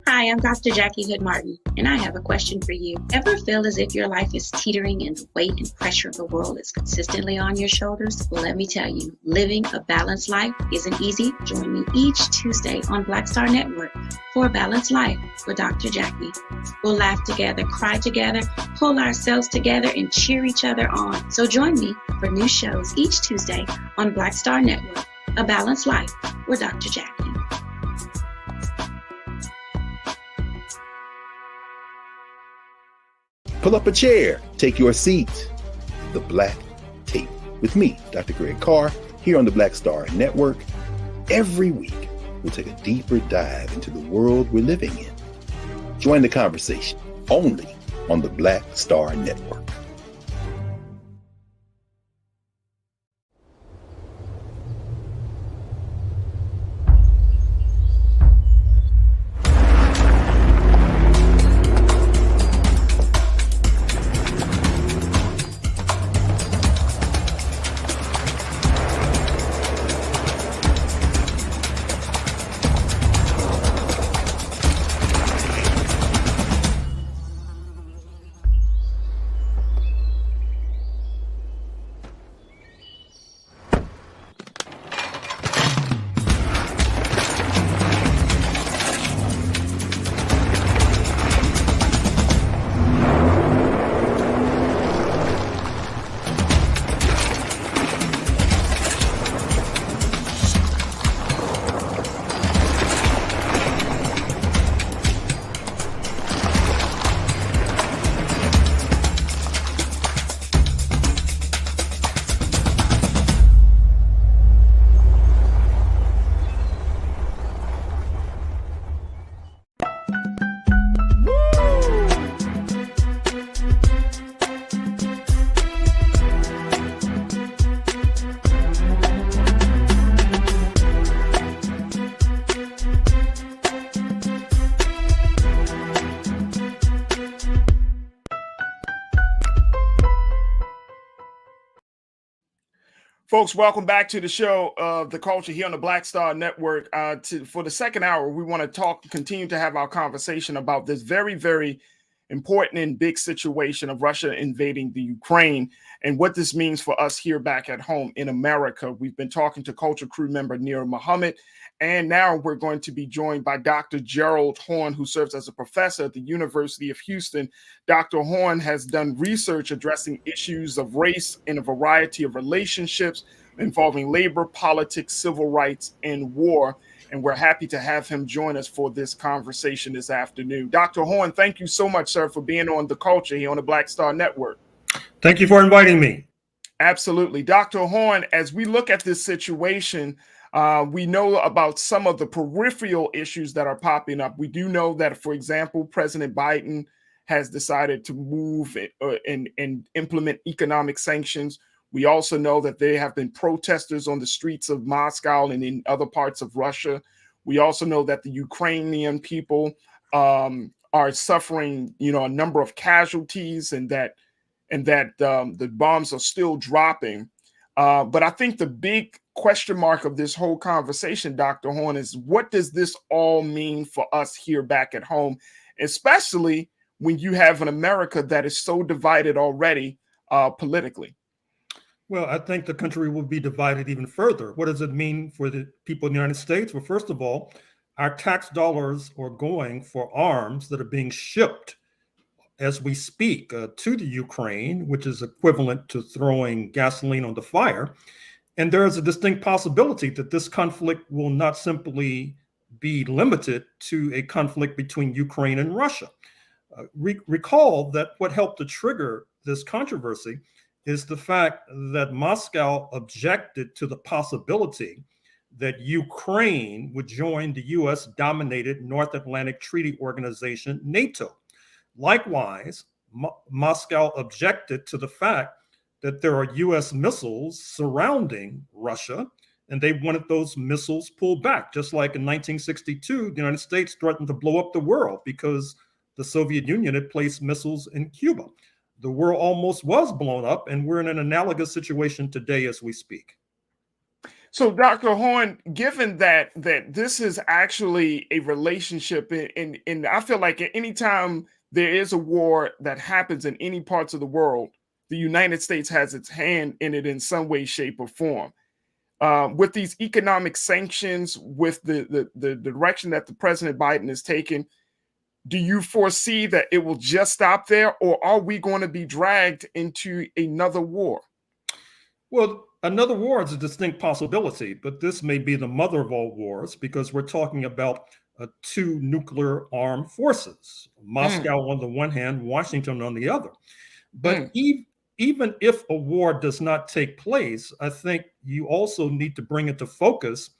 Hi, I'm Dr. Jackie Hood Martin, and I have a question for you. Ever feel as if your life is teetering and the weight and pressure of the world is consistently on your shoulders? Well, let me tell you, living a balanced life isn't easy. Join me each Tuesday on Black Star Network for A Balanced Life with Dr. Jackie. We'll laugh together, cry together, pull ourselves together, and cheer each other on. So join me for new shows each Tuesday on Black Star Network, A Balanced Life with Dr. Jackie. Pull up a chair, take your seat. The Black Tape with me, Dr. Greg Carr, here on the Black Star Network. Every week, we'll take a deeper dive into the world we're living in. Join the conversation only on the Black Star Network. Folks, welcome back to the show of The Culture here on the Black Star Network. For the second hour, we want to continue to have our conversation about this very, very important and big situation of Russia invading the Ukraine and what this means for us here back at home in America. We've been talking to Culture Crew member Nir Muhammad, and now we're going to be joined by Dr. Gerald Horne, who serves as a professor at the University of Houston. Dr. Horne has done research addressing issues of race in a variety of relationships involving labor, politics, civil rights, and war. And we're happy to have him join us for this conversation this afternoon. Dr. Horne, thank you so much, sir, for being on The Culture here on the Black Star Network. Thank you for inviting me. Absolutely. Dr. Horne, as we look at this situation, we know about some of the peripheral issues that are popping up. We do know that, for example, President Biden has decided to move and implement economic sanctions. We also know that there have been protesters on the streets of Moscow and in other parts of Russia. We also know that the Ukrainian people are suffering, a number of casualties, and that the bombs are still dropping. But I think the big question mark of this whole conversation, Dr. Horne, is what does this all mean for us here back at home, especially when you have an America that is so divided already politically? Well, I think the country will be divided even further. What does it mean for the people in the United States? Well, first of all, our tax dollars are going for arms that are being shipped as we speak to the Ukraine, which is equivalent to throwing gasoline on the fire. And there is a distinct possibility that this conflict will not simply be limited to a conflict between Ukraine and Russia. Recall that what helped to trigger this controversy is the fact that Moscow objected to the possibility that Ukraine would join the US-dominated North Atlantic Treaty Organization, NATO. Likewise, Moscow objected to the fact that there are U.S. missiles surrounding Russia, and they wanted those missiles pulled back. Just like in 1962, the United States threatened to blow up the world because the Soviet Union had placed missiles in Cuba. The world almost was blown up, and we're in an analogous situation today as we speak. So, Dr. Horne, given that this is actually a relationship, and I feel like at any time there is a war that happens in any parts of the world, the United States has its hand in it in some way, shape, or form. With these economic sanctions, with the direction that the President Biden is taking, do you foresee that it will just stop there, or are we going to be dragged into another war? Well, another war is a distinct possibility, but this may be the mother of all wars because we're talking about two nuclear armed forces, Moscow on the one hand, Washington on the other. But even if a war does not take place, I think you also need to bring into focus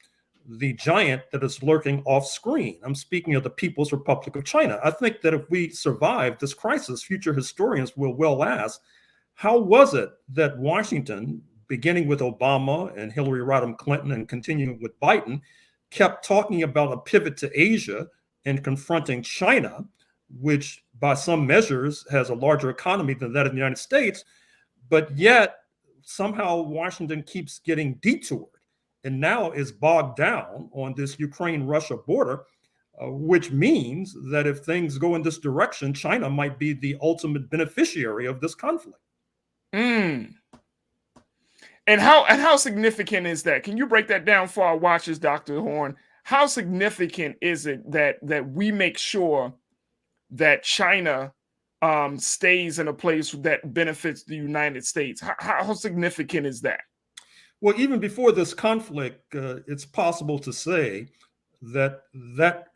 the giant that is lurking off screen. I'm speaking of the People's Republic of China. I think that if we survive this crisis, future historians will well ask, how was it that Washington, beginning with Obama and Hillary Rodham Clinton and continuing with Biden, kept talking about a pivot to Asia and confronting China, which by some measures has a larger economy than that of the United States, but yet somehow Washington keeps getting detoured and now is bogged down on this Ukraine-Russia border, which means that if things go in this direction, China might be the ultimate beneficiary of this conflict. And how significant is that? Can you break that down for our watchers, Dr. Horne? How significant is it that we make sure that China stays in a place that benefits the United States? How significant is that? Well, even before this conflict, it's possible to say that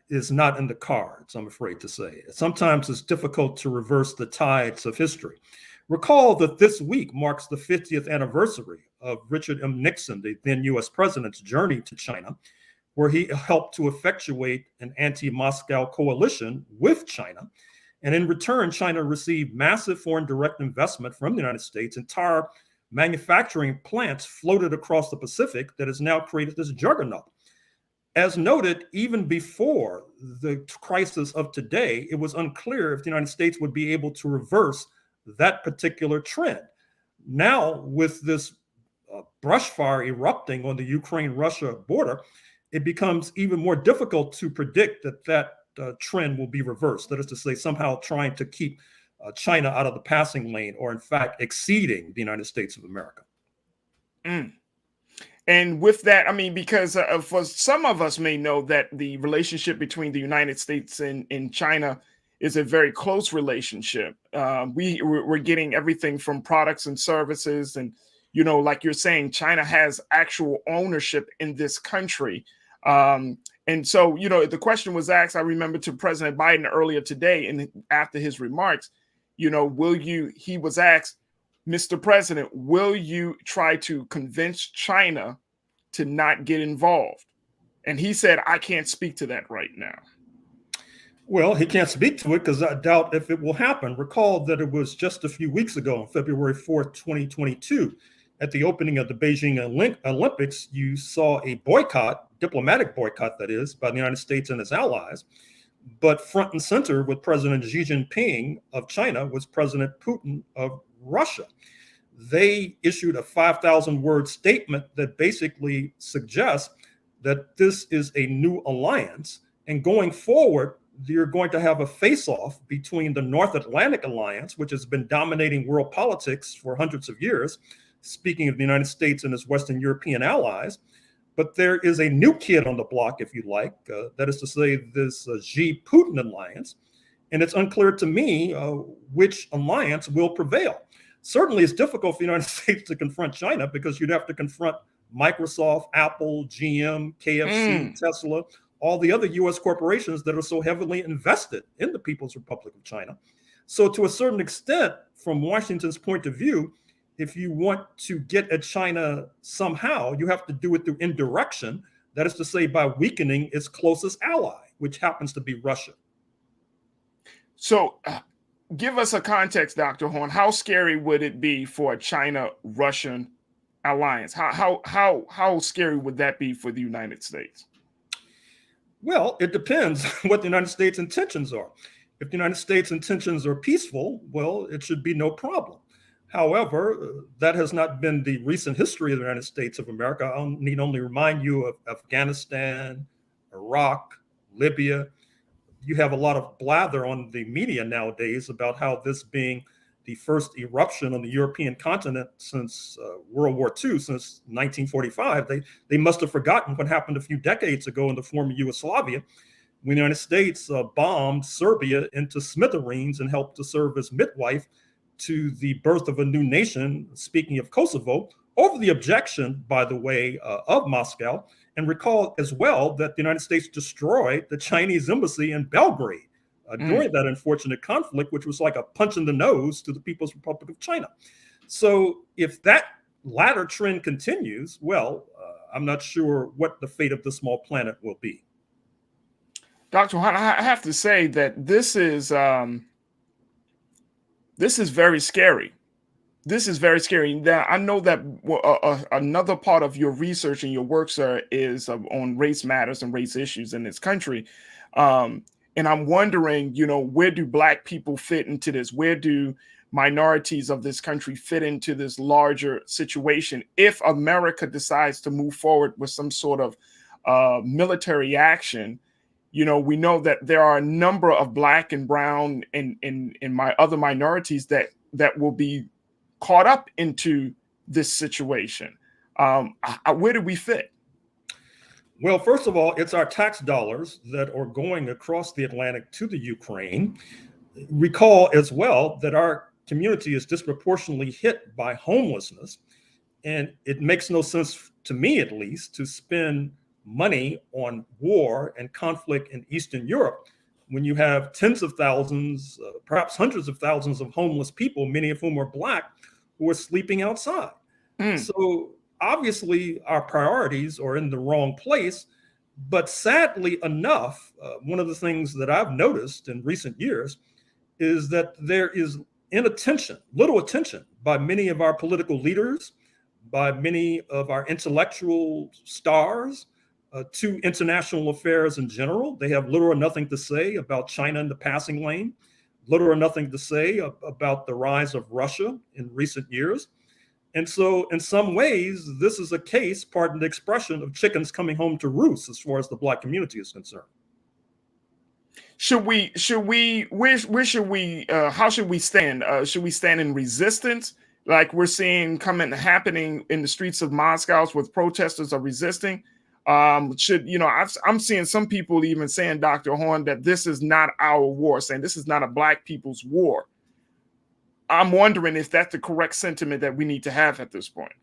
is not in the cards, I'm afraid to say. Sometimes it's difficult to reverse the tides of history. Recall that this week marks the 50th anniversary of Richard M. Nixon, the then U.S. president's journey to China, where he helped to effectuate an anti-Moscow coalition with China. And in return, China received massive foreign direct investment from the United States. Entire manufacturing plants floated across the Pacific that has now created this juggernaut. As noted, even before the crisis of today, it was unclear if the United States would be able to reverse that particular trend. Now, with this brush fire erupting on the Ukraine-Russia border, it becomes even more difficult to predict that trend will be reversed. That is to say, somehow trying to keep China out of the passing lane, or in fact, exceeding the United States of America. And with that, I mean, because for some of us may know that the relationship between the United States and China is a very close relationship. We're getting everything from products and services. And, you know, like you're saying, China has actual ownership in this country. And so, you know, the question was asked, I remember, to President Biden earlier today, and after his remarks, you know, he was asked, Mr. President, will you try to convince China to not get involved? And he said, I can't speak to that right now. Well, he can't speak to it because I doubt if it will happen. Recall that it was just a few weeks ago, on February 4th, 2022, at the opening of the Beijing Olympics, you saw a boycott, diplomatic boycott that is, by the United States and its allies. But front and center with President Xi Jinping of China was President Putin of Russia. They issued a 5,000-word statement that basically suggests that this is a new alliance. And going forward, you're going to have a face-off between the North Atlantic Alliance, which has been dominating world politics for hundreds of years, speaking of the United States and its Western European allies. But there is a new kid on the block, if you like, that is to say this Xi-Putin alliance. And it's unclear to me which alliance will prevail. Certainly, it's difficult for the United States to confront China because you'd have to confront Microsoft, Apple, GM, KFC, Tesla, all the other U.S. corporations that are so heavily invested in the People's Republic of China. So to a certain extent, from Washington's point of view, if you want to get at China somehow, you have to do it through indirection. That is to say, by weakening its closest ally, which happens to be Russia. So give us a context, Dr. Horne. How scary would it be for a China-Russian alliance? How scary would that be for the United States? Well, it depends what the United States' intentions are. If the United States' intentions are peaceful, well, it should be no problem. However, that has not been the recent history of the United States of America. I need only remind you of Afghanistan, Iraq, Libya. You have a lot of blather on the media nowadays about how this being the first eruption on the European continent since World War II, since 1945. They must have forgotten what happened a few decades ago in the former Yugoslavia, when the United States bombed Serbia into smithereens and helped to serve as midwife to the birth of a new nation, speaking of Kosovo, over the objection, by the way, of Moscow. And recall as well that the United States destroyed the Chinese embassy in Belgrade during that unfortunate conflict, which was like a punch in the nose to the People's Republic of China. So if that latter trend continues, well, I'm not sure what the fate of the small planet will be. Dr. Horne, I have to say that this is very scary. This is very scary. Now, I know that another part of your research and your work, sir, is on race matters and race issues in this country. And I'm wondering, where do Black people fit into this? Where do minorities of this country fit into this larger situation? If America decides to move forward with some sort of military action, we know that there are a number of Black and brown and my other minorities that will be caught up into this situation. Where do we fit? Well, first of all, it's our tax dollars that are going across the Atlantic to the Ukraine. Recall as well that our community is disproportionately hit by homelessness. And it makes no sense, to me at least, to spend money on war and conflict in Eastern Europe when you have tens of thousands, perhaps hundreds of thousands of homeless people, many of whom are Black, who are sleeping outside. So obviously our priorities are in the wrong place. But sadly enough, one of the things that I've noticed in recent years is that there is little attention by many of our political leaders, by many of our intellectual stars, to international affairs in general. They have little or nothing to say about China in the passing lane, little or nothing to say about the rise of Russia in recent years. And so in some ways, this is a case, pardon the expression, of chickens coming home to roost as far as the Black community is concerned. How should we stand? Should we stand in resistance? Like we're seeing happening in the streets of Moscow with protesters are resisting? I'm seeing some people even saying, Dr. Horne, that this is not our war, saying this is not a Black people's war. I'm wondering if that's the correct sentiment that we need to have at this point.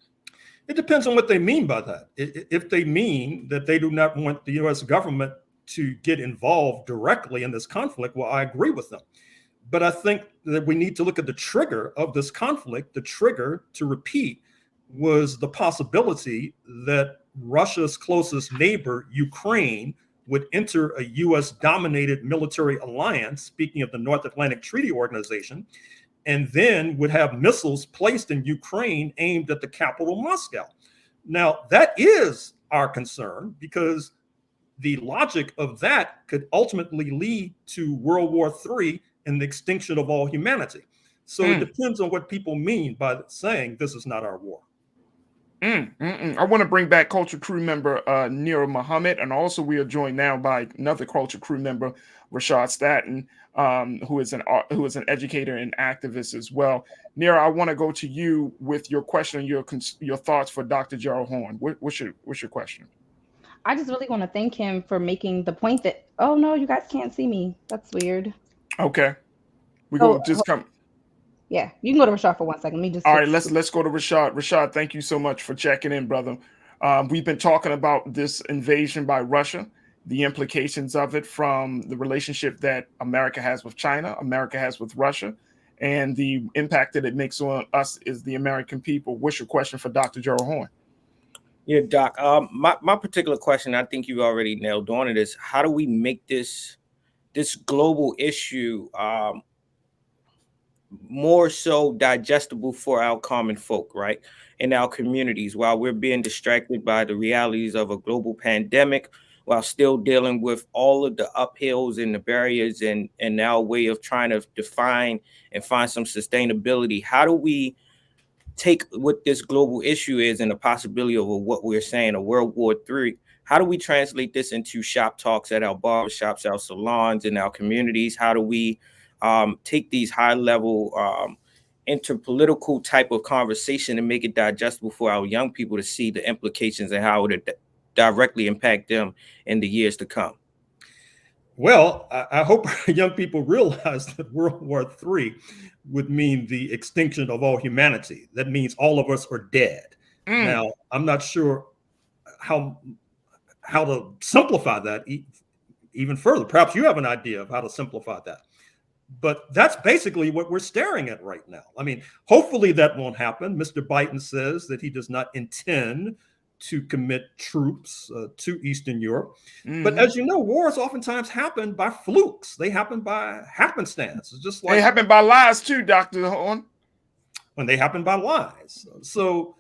It depends on what they mean by that. If they mean that they do not want the U.S. government to get involved directly in this conflict, well, I agree with them. But I think that we need to look at the trigger of this conflict. The trigger, to repeat, was the possibility that Russia's closest neighbor, Ukraine, would enter a U.S.-dominated military alliance, speaking of the North Atlantic Treaty Organization, and then would have missiles placed in Ukraine aimed at the capital, Moscow. Now, that is our concern because the logic of that could ultimately lead to World War III and the extinction of all humanity. So it depends on what people mean by saying this is not our war. I want to bring back Culture Crew member Nira Muhammad, and also we are joined now by another Culture Crew member, Rashad Staten, who is an educator and activist as well. Nira, I want to go to you with your question, your thoughts for Dr. Gerald Horne. What's your question? I just really want to thank him for making the point that, oh no, you guys can't see me. That's weird. Okay, Yeah, you can go to Rashad for 1 second. All right, let's go to Rashad. Rashad, thank you so much for checking in, brother. We've been talking about this invasion by Russia, the implications of it from the relationship that America has with China, America has with Russia, and the impact that it makes on us as the American people. What's your question for Dr. Gerald Horne? Yeah, Doc, my particular question, I think you already nailed on it, is how do we make this global issue more so digestible for our common folk, right? In our communities, while we're being distracted by the realities of a global pandemic, while still dealing with all of the uphills and the barriers and our way of trying to define and find some sustainability. How do we take what this global issue is and the possibility of what we're saying, a World War III? How do we translate this into shop talks at our barbershops, our salons, in our communities? How do we take these high-level interpolitical type of conversation and make it digestible for our young people to see the implications and how it directly impact them in the years to come? Well, I hope young people realize that World War III would mean the extinction of all humanity. That means all of us are dead. Now, I'm not sure how to simplify that even further. Perhaps you have an idea of how to simplify that. But that's basically what we're staring at right now. I mean, hopefully that won't happen. Mr. Biden says that he does not intend to commit troops to Eastern Europe. But as you know, wars oftentimes happen by flukes. They happen by happenstance. It's just like they happen by lies too, Dr. Horne. When they happen by lies. So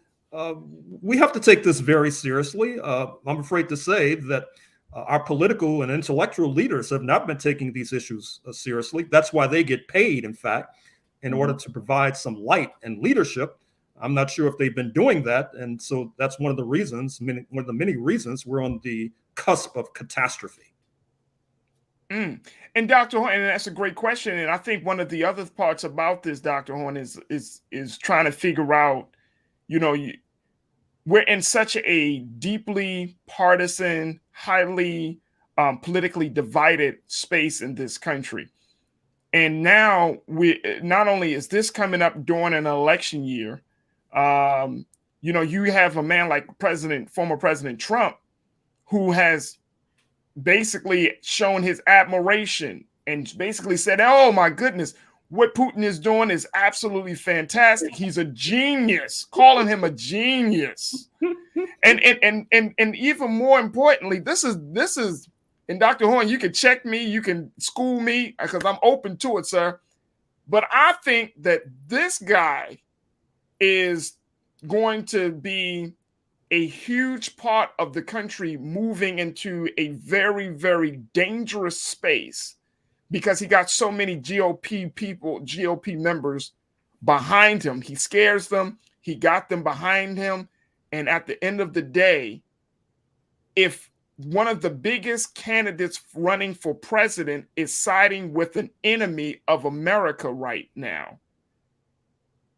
we have to take this very seriously. I'm afraid to say that our political and intellectual leaders have not been taking these issues seriously. That's why they get paid, in fact, in order to provide some light and leadership. I'm not sure if they've been doing that. And so that's one of the reasons, one of the many reasons we're on the cusp of catastrophe. And Dr. Horne, and that's a great question. And I think one of the other parts about this, Dr. Horne, is trying to figure out, we're in such a deeply partisan, highly politically divided space in this country. And now not only is this coming up during an election year, you have a man like former President Trump, who has basically shown his admiration and basically said, oh my goodness, what Putin is doing is absolutely fantastic. He's a genius, calling him a genius. and even more importantly, this is, and Dr. Horne, you can check me, you can school me, because I'm open to it, sir. But I think that this guy is going to be a huge part of the country moving into a very, very dangerous space, because he got so many GOP members behind him. He scares them. He got them behind him. And at the end of the day, if one of the biggest candidates running for president is siding with an enemy of America right now,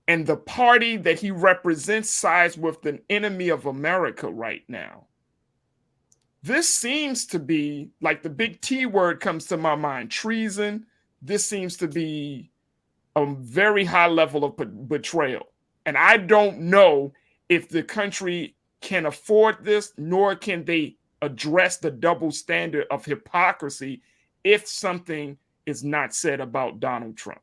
and the party that he represents sides with an enemy of America right now, this seems to be, like, the big T word comes to my mind, treason. This seems to be a very high level of betrayal. And I don't know if the country can afford this, nor can they address the double standard of hypocrisy if something is not said about Donald Trump.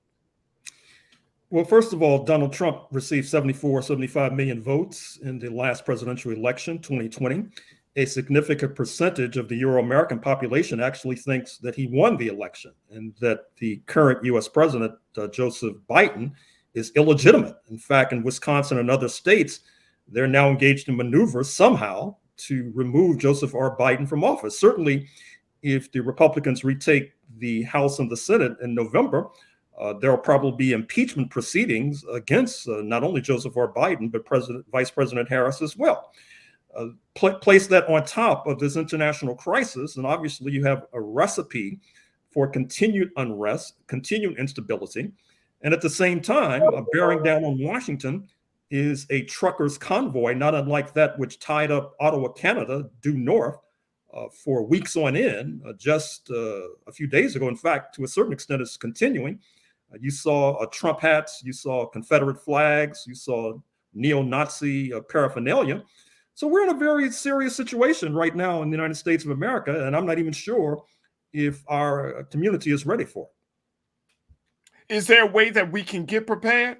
Well, first of all, Donald Trump received 75 million votes in the last presidential election, 2020. A significant percentage of the Euro-American population actually thinks that he won the election and that the current U.S. president, Joseph Biden, is illegitimate. In fact, in Wisconsin and other states, they're now engaged in maneuvers somehow to remove Joseph R. Biden from office. Certainly, if the Republicans retake the House and the Senate in November, there will probably be impeachment proceedings against not only Joseph R. Biden, but Vice President Harris as well. Place that on top of this international crisis, and obviously you have a recipe for continued unrest, continued instability, and at the same time, bearing down on Washington is a truckers' convoy, not unlike that which tied up Ottawa, Canada, due north for weeks on end. Just a few days ago, in fact, to a certain extent, it's continuing. You saw Trump hats, you saw Confederate flags, you saw neo-Nazi paraphernalia. So we're in a very serious situation right now in the United States of America, and I'm not even sure if our community is ready for it. Is there a way that we can get prepared?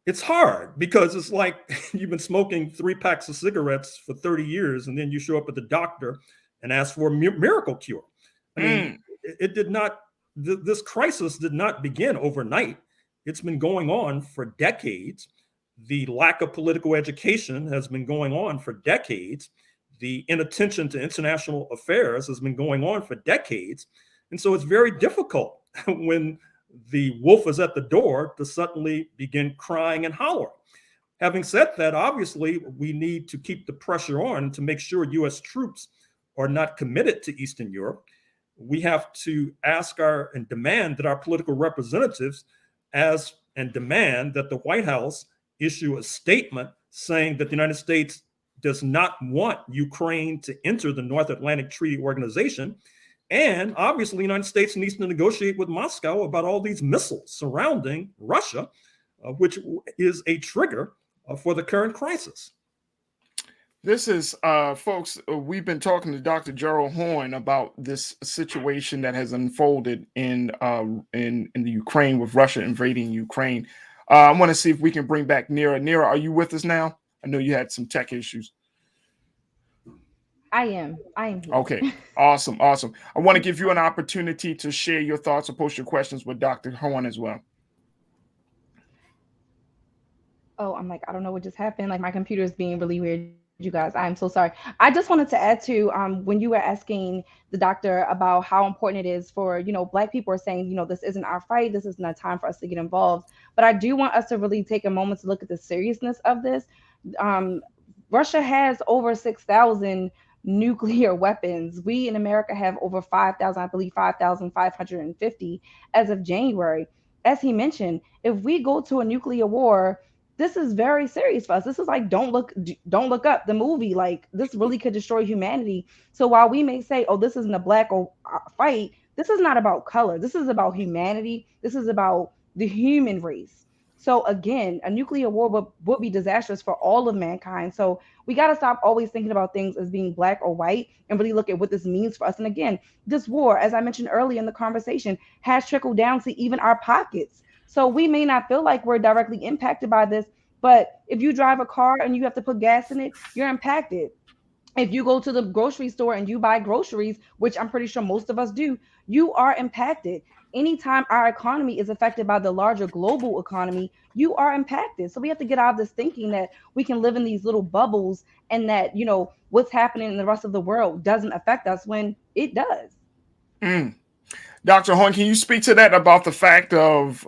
It's hard, because it's like you've been smoking 3 packs of cigarettes for 30 years, and then you show up at the doctor and ask for a miracle cure. I mean, it did not, this crisis did not begin overnight. It's been going on for decades. The lack of political education has been going on for decades. The inattention to international affairs has been going on for decades. And so it's very difficult when the wolf is at the door to suddenly begin crying and hollering. Having said that, obviously, we need to keep the pressure on to make sure U.S. troops are not committed to Eastern Europe. We have to ask and demand that our political representatives and demand that the White House issue a statement saying that the United States does not want Ukraine to enter the North Atlantic Treaty Organization. And obviously, the United States needs to negotiate with Moscow about all these missiles surrounding Russia, which is a trigger for the current crisis. This is, folks, we've been talking to Dr. Gerald Horne about this situation that has unfolded in the Ukraine with Russia invading Ukraine. I want to see if we can bring back Nira. Nira, are you with us now? I know you had some tech issues. I am here. Okay, awesome. I want to give you an opportunity to share your thoughts or post your questions with Dr. Horne as well. Oh, I'm like, I don't know what just happened. Like, my computer is being really weird, you guys. I'm so sorry. I just wanted to add to when you were asking the doctor about how important it is for, Black people are saying, this isn't our fight. This isn't a time for us to get involved. But I do want us to really take a moment to look at the seriousness of this. Russia has over 6,000 nuclear weapons. We in America have over 5,000, I believe 5,550 as of January. As he mentioned, if we go to a nuclear war, this is very serious for us. This is like Don't Look Up, the movie. Like, this really could destroy humanity. So while we may say, oh, this isn't a Black or fight, this is not about color. This is about humanity. This is about the human race. So again, a nuclear war would be disastrous for all of mankind. So we got to stop always thinking about things as being Black or white and really look at what this means for us. And again, this war, as I mentioned earlier in the conversation, has trickled down to even our pockets. So we may not feel like we're directly impacted by this, but if you drive a car and you have to put gas in it, you're impacted. If you go to the grocery store and you buy groceries, which I'm pretty sure most of us do, you are impacted. Anytime our economy is affected by the larger global economy, you are impacted. So we have to get out of this thinking that we can live in these little bubbles and that, what's happening in the rest of the world doesn't affect us when it does. Dr. Horne, can you speak to that about the fact of,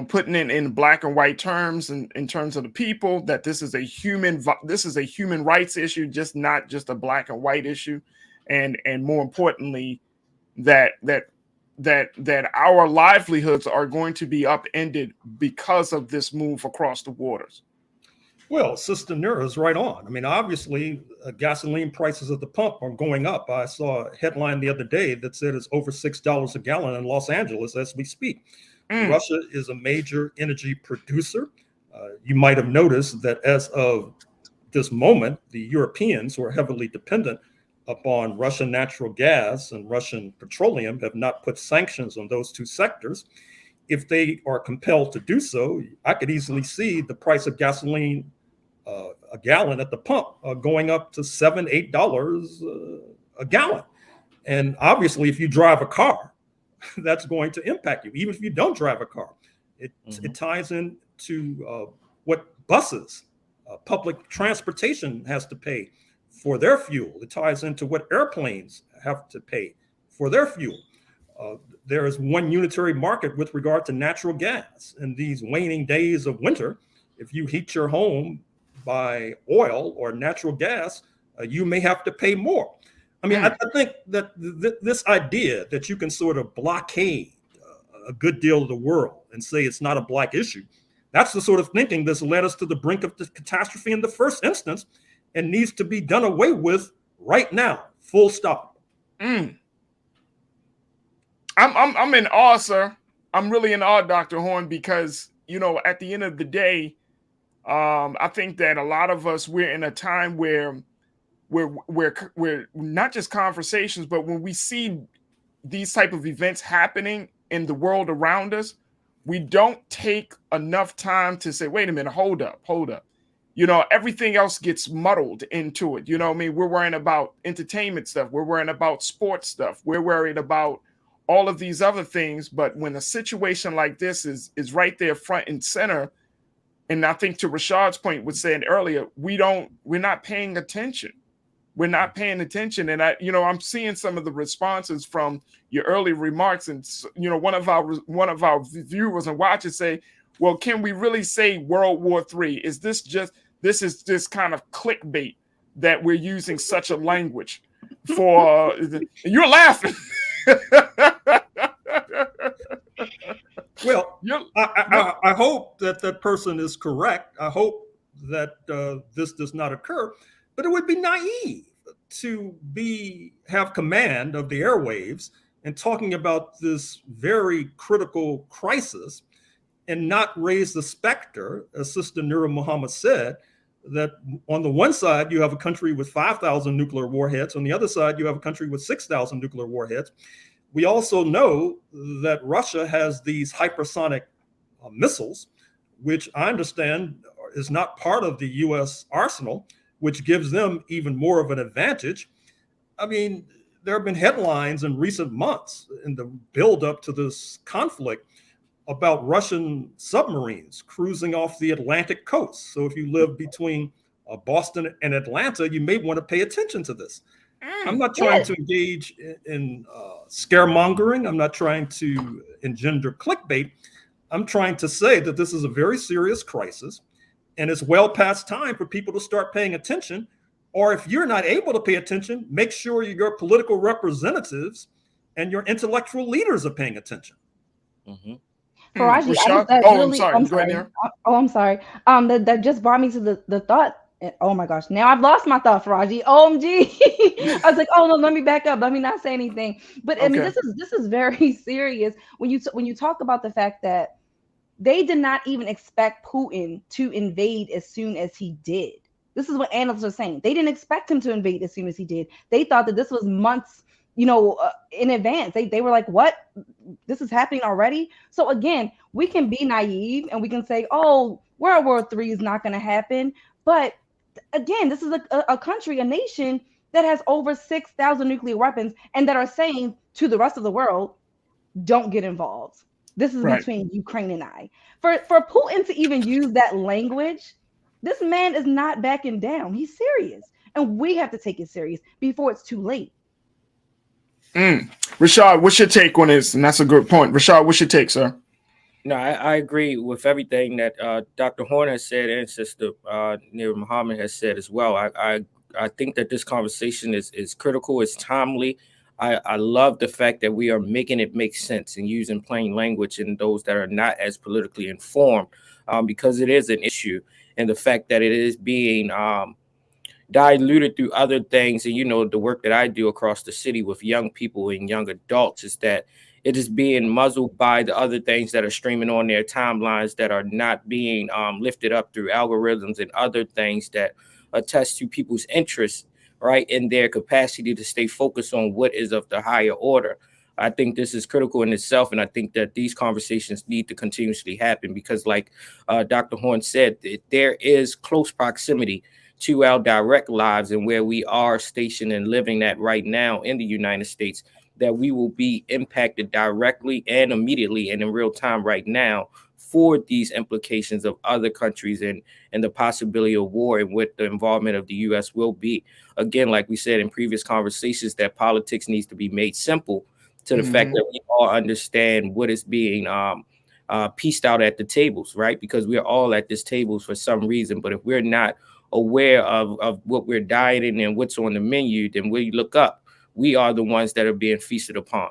putting it in black and white terms and in terms of the people, that this is a human rights issue, not just a black and white issue, and more importantly, that our livelihoods are going to be upended because of this move across the waters? Well, Sister Nira is right on. I mean, obviously, gasoline prices at the pump are going up. I saw a headline the other day that said it's over $6 a gallon in Los Angeles as we speak. Russia is a major energy producer. You might have noticed that as of this moment, the Europeans, who are heavily dependent upon Russian natural gas and Russian petroleum, have not put sanctions on those two sectors. If they are compelled to do so, I could easily see the price of gasoline a gallon at the pump going up to $7, $8 a gallon. And obviously, if you drive a car, that's going to impact you. Even if you don't drive a car, it ties into what buses, public transportation has to pay for their fuel. It ties into what airplanes have to pay for their fuel. There is one unitary market with regard to natural gas. In these waning days of winter, if you heat your home by oil or natural gas, you may have to pay more. I mean, I think that this idea that you can sort of blockade a good deal of the world and say it's not a Black issue, that's the sort of thinking that's led us to the brink of the catastrophe in the first instance and needs to be done away with right now, full stop. I'm in awe, sir. I'm really in awe, Dr. Horne, because, at the end of the day, I think that a lot of us, we're in a time where we're not just conversations, but when we see these type of events happening in the world around us, we don't take enough time to say, wait a minute, hold up. Everything else gets muddled into it. We're worrying about entertainment stuff. We're worrying about sports stuff. We're worried about all of these other things. But when a situation like this is right there front and center, and I think to Rashad's point, was said earlier, we're not paying attention. We're not paying attention. And I'm seeing some of the responses from your early remarks, and one of our viewers and watchers say, well, can we really say World War III? Is this just kind of clickbait that we're using such a language for? You're laughing. Well, I hope that person is correct. I hope that this does not occur, but it would be naive to have command of the airwaves and talking about this very critical crisis and not raise the specter, as Sister Nura Muhammad said, that on the one side, you have a country with 5,000 nuclear warheads. On the other side, you have a country with 6,000 nuclear warheads. We also know that Russia has these hypersonic missiles, which I understand is not part of the U.S. arsenal, which gives them even more of an advantage. I mean, there have been headlines in recent months in the buildup to this conflict about Russian submarines cruising off the Atlantic coast. So if you live between Boston and Atlanta, you may want to pay attention to this. I'm not trying to engage in scaremongering. I'm not trying to engender clickbait. I'm trying to say that this is a very serious crisis, and it's well past time for people to start paying attention. Or if you're not able to pay attention, make sure your political representatives and your intellectual leaders are paying attention. Farajii, I'm sorry. That just brought me to the thought. Oh my gosh, now I've lost my thought, Farajii. OMG. I was like, oh no, let me back up. Let me not say anything. But I mean, this is very serious when you talk about the fact that they did not even expect Putin to invade as soon as he did. This is what analysts are saying. They didn't expect him to invade as soon as he did. They thought that this was months, in advance. They were like, what? This is happening already? So again, we can be naive and we can say, oh, World War III is not going to happen. But again, this is a country, a nation that has over 6,000 nuclear weapons and that are saying to the rest of the world, don't get involved. This is between Ukraine and I. For Putin to even use that language, this man is not backing down. He's serious. And we have to take it serious before it's too late. Rashad, what's your take on this? And that's a good point. Rashad, what's your take, sir? No, I agree with everything that Dr. Horne has said and Sister Nura Muhammad has said as well. I think that this conversation is critical. It's timely. I love the fact that we are making it make sense and using plain language in those that are not as politically informed, because it is an issue, and the fact that it is being diluted through other things. And the work that I do across the city with young people and young adults is that it is being muzzled by the other things that are streaming on their timelines that are not being lifted up through algorithms and other things that attest to people's interests, right, in their capacity to stay focused on what is of the higher order. I think this is critical in itself, and I think that these conversations need to continuously happen because, like Dr. Horne said, there is close proximity to our direct lives and where we are stationed and living at right now in the United States, that we will be impacted directly and immediately and in real time right now for these implications of other countries and the possibility of war and what the involvement of the U.S. will be. Again, like we said in previous conversations, that politics needs to be made simple to the fact that we all understand what is being pieced out at the tables, right? Because we're all at this table for some reason. But if we're not aware of what we're dieting and what's on the menu, then we look up. We are the ones that are being feasted upon.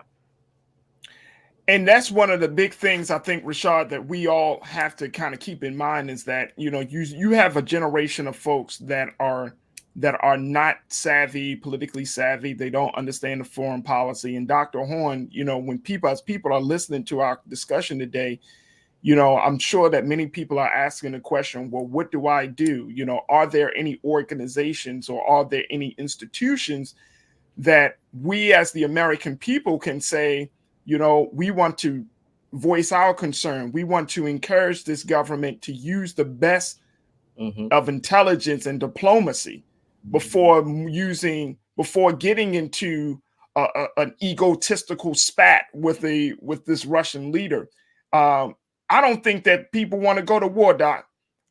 And that's one of the big things I think, Rashad, that we all have to kind of keep in mind is that, you have a generation of folks that are not politically savvy. They don't understand the foreign policy. And Dr. Horne, when people are listening to our discussion today, I'm sure that many people are asking the question, well, what do I do? Are there any organizations or are there any institutions that we as the American people can say, we want to voice our concern. We want to encourage this government to use the best of intelligence and diplomacy before getting into an egotistical spat with this Russian leader. I don't think that people want to go to war, Doc.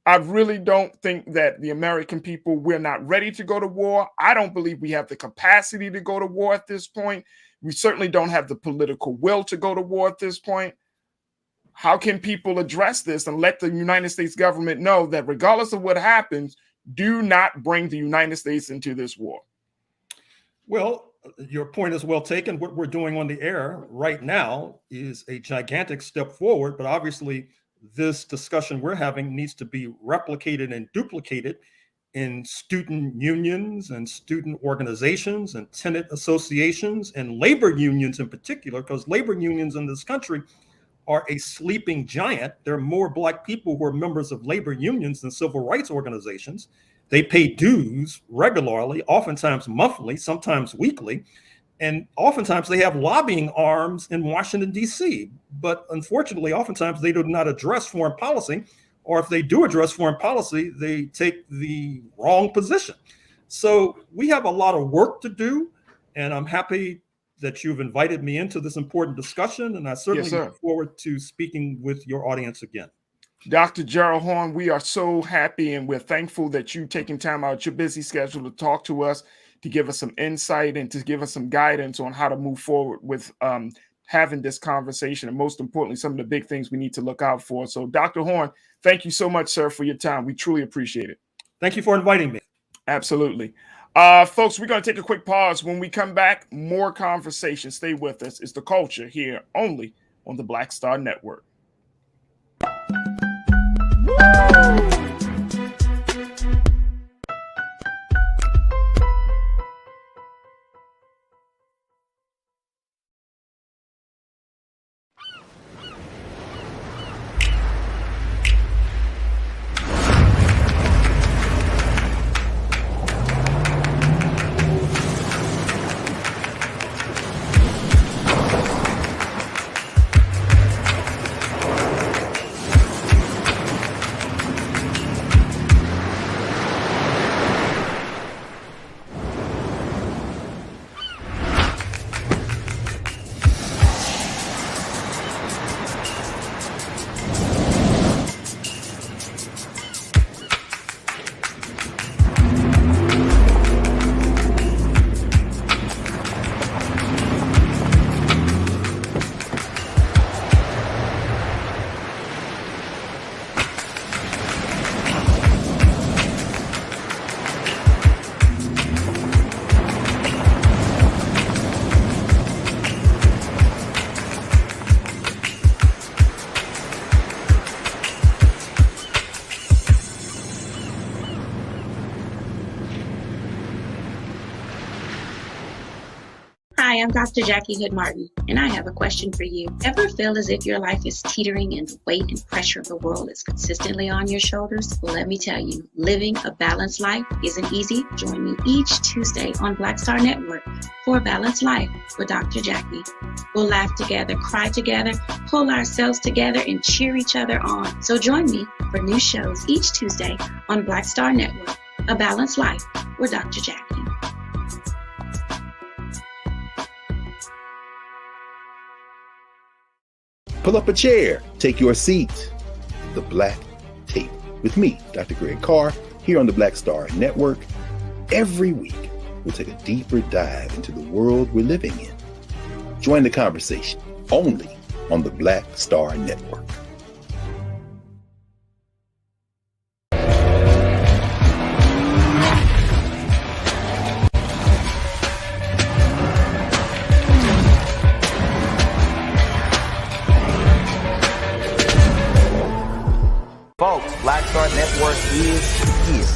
I really don't think that the American people, we're not ready to go to war. I don't believe we have the capacity to go to war at this point. We certainly don't have the political will to go to war at this point. How can people address this and let the United States government know that regardless of what happens, do not bring the United States into this war? Well, your point is well taken. What we're doing on the air right now is a gigantic step forward, but obviously this discussion we're having needs to be replicated and duplicated in student unions and student organizations and tenant associations and labor unions in particular, because labor unions in this country are a sleeping giant. There are more Black people who are members of labor unions than civil rights organizations. They pay dues regularly, oftentimes monthly, sometimes weekly, and oftentimes they have lobbying arms in Washington, D.C. But unfortunately, oftentimes they do not address foreign policy, or if they do address foreign policy, they take the wrong position. So we have a lot of work to do, and I'm happy that you've invited me into this important discussion, and I certainly look forward to speaking with your audience again. Dr. Gerald Horne, we are so happy and we're thankful that you've taken time out of your busy schedule to talk to us, to give us some insight and to give us some guidance on how to move forward with having this conversation, and most importantly, some of the big things we need to look out for. So Dr. Horne, thank you so much, sir, for your time. We truly appreciate it. Thank you for inviting me. Absolutely. Folks, we're going to take a quick pause. When we come back, more conversation. Stay with us. It's The Culture here only on the Black Star Network. Hi, I'm Dr. Jackie Hood Martin, and I have a question for you. Ever feel as if your life is teetering and the weight and pressure of the world is consistently on your shoulders? Well, let me tell you, living a balanced life isn't easy. Join me each Tuesday on Black Star Network for A Balanced Life with Dr. Jackie. We'll laugh together, cry together, pull ourselves together, and cheer each other on. So join me for new shows each Tuesday on Black Star Network, A Balanced Life with Dr. Jackie. Pull up a chair, take your seat. The Black Tape with me, Dr. Greg Carr, here on the Black Star Network. Every week, we'll take a deeper dive into the world we're living in. Join the conversation only on the Black Star Network. Folks, Black Star Network is here.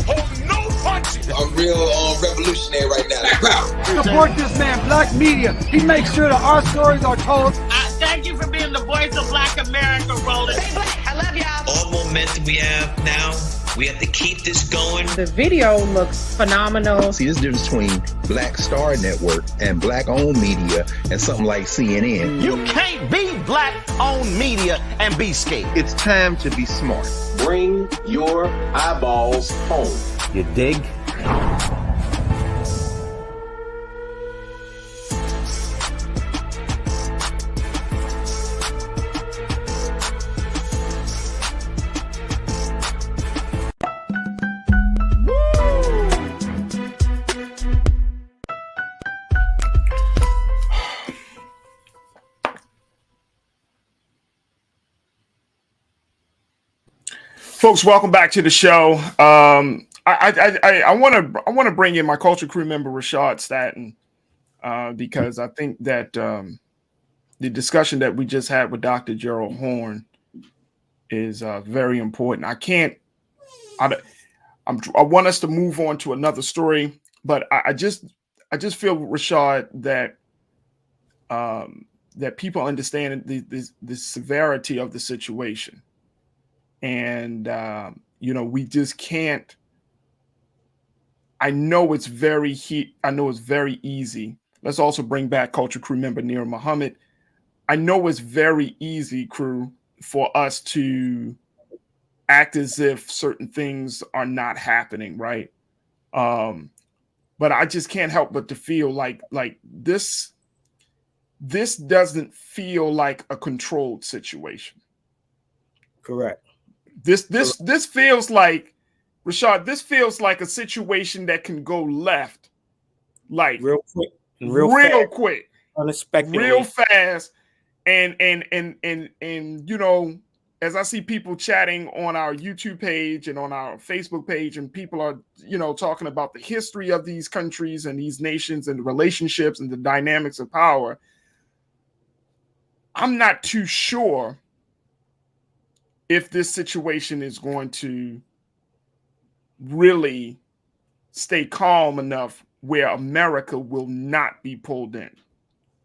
Hold no punches. I'm real revolutionary right now. Support this man, Black Media. He makes sure that our stories are told. Thank you for being the voice of Black America, Roland. Stay black. I love y'all. All momentum we have now, we have to keep this going. The video looks phenomenal. See, there's a difference between Black Star Network and Black-owned media and something like CNN. You can't be Black-owned media and be scared. It's time to be smart. Bring your eyeballs home. You dig? Folks, welcome back to the show. I want to bring in my culture crew member Rashad Staten because I think that the discussion that we just had with Dr. Gerald Horne is very important. I want us to move on to another story, but I just feel, Rashad, that that people understand the severity of the situation. And, we just can't. I know it's very easy. Let's also bring back culture crew member Nira Muhammad. I know it's very easy, crew, for us to act as if certain things are not happening, right? But I just can't help but to feel like this doesn't feel like a controlled situation. Correct. This feels like, Rashad, this feels like a situation that can go left, like real quick, real quick, unexpectedly, real fast. And as I see people chatting on our YouTube page and on our Facebook page, and people are, talking about the history of these countries and these nations and the relationships and the dynamics of power, I'm not too sure if this situation is going to really stay calm enough where America will not be pulled in.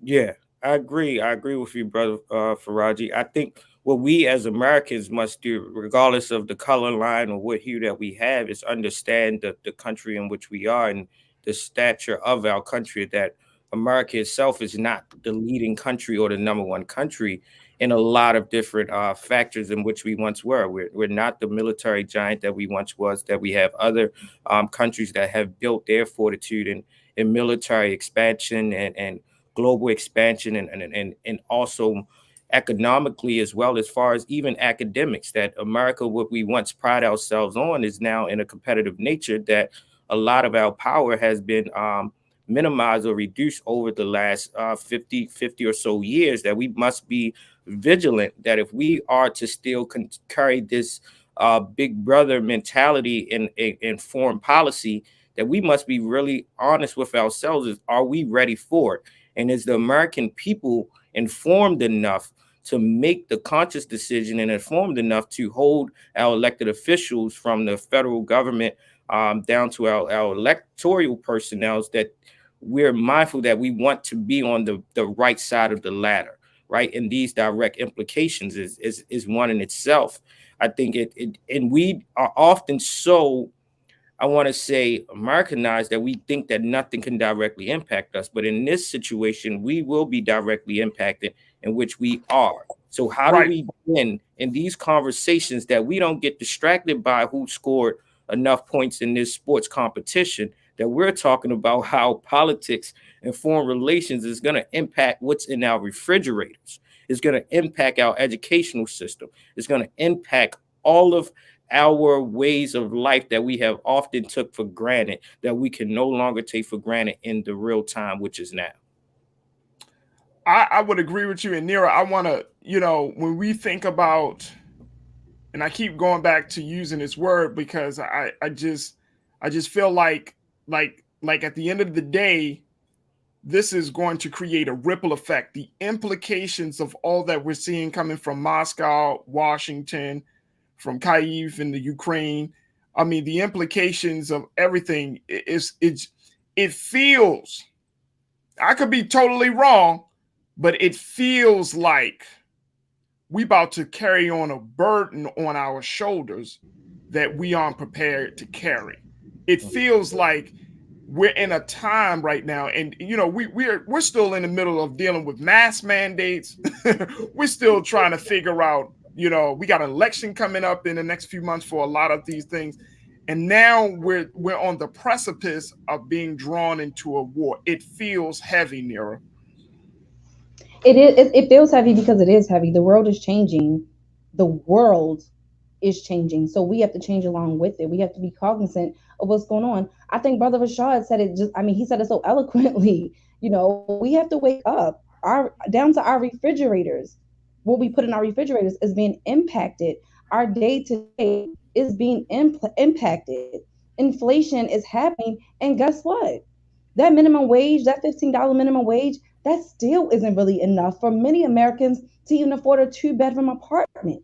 Yeah, I agree. I agree with you, brother Farajii. I think what we as Americans must do, regardless of the color line or what hue that we have, is understand the country in which we are and the stature of our country, that America itself is not the leading country or the number one country in a lot of different factors in which we once were. We're not the military giant that we once was, that we have other countries that have built their fortitude in military expansion and global expansion and also economically, as well as far as even academics, that America, what we once pride ourselves on, is now in a competitive nature that a lot of our power has been minimized or reduced over the last 50 or so years, that we must be vigilant that if we are to still carry this big brother mentality in foreign policy, that we must be really honest with ourselves. Is, are we ready for it? And is the American people informed enough to make the conscious decision and informed enough to hold our elected officials from the federal government down to our electoral personnel, that we're mindful that we want to be on the right side of the ladder, right? And these direct implications is one in itself. I think and we are often so, I want to say, Americanized, that we think that nothing can directly impact us. But in this situation, we will be directly impacted, in which we are. So how do we begin in these conversations that we don't get distracted by who scored enough points in this sports competition, that we're talking about how politics and foreign relations is going to impact what's in our refrigerators. It's going to impact our educational system. It's going to impact all of our ways of life that we have often took for granted, that we can no longer take for granted in the real time, which is now. I would agree with you. And Nira, I want to, when we think about, and I keep going back to using this word because I just feel like at the end of the day, this is going to create a ripple effect. The implications of all that we're seeing coming from Moscow, Washington, from Kyiv in the Ukraine. I mean, the implications of everything it feels, I could be totally wrong, but it feels like we about to carry on a burden on our shoulders that we aren't prepared to carry. It feels like we're in a time right now, and we're still in the middle of dealing with mask mandates. We're still trying to figure out, we got an election coming up in the next few months for a lot of these things. And now we're on the precipice of being drawn into a war. It feels heavy, Nira. It feels heavy because it is heavy. The world is changing. The world is changing. So we have to change along with it. We have to be cognizant of what's going on. I think Brother Rashad said it he said it so eloquently. We have to wake up. Down to our refrigerators. What we put in our refrigerators is being impacted. Our day to day is being impacted. Inflation is happening. And guess what? That minimum wage, that $15 minimum wage, that still isn't really enough for many Americans to even afford a 2-bedroom apartment.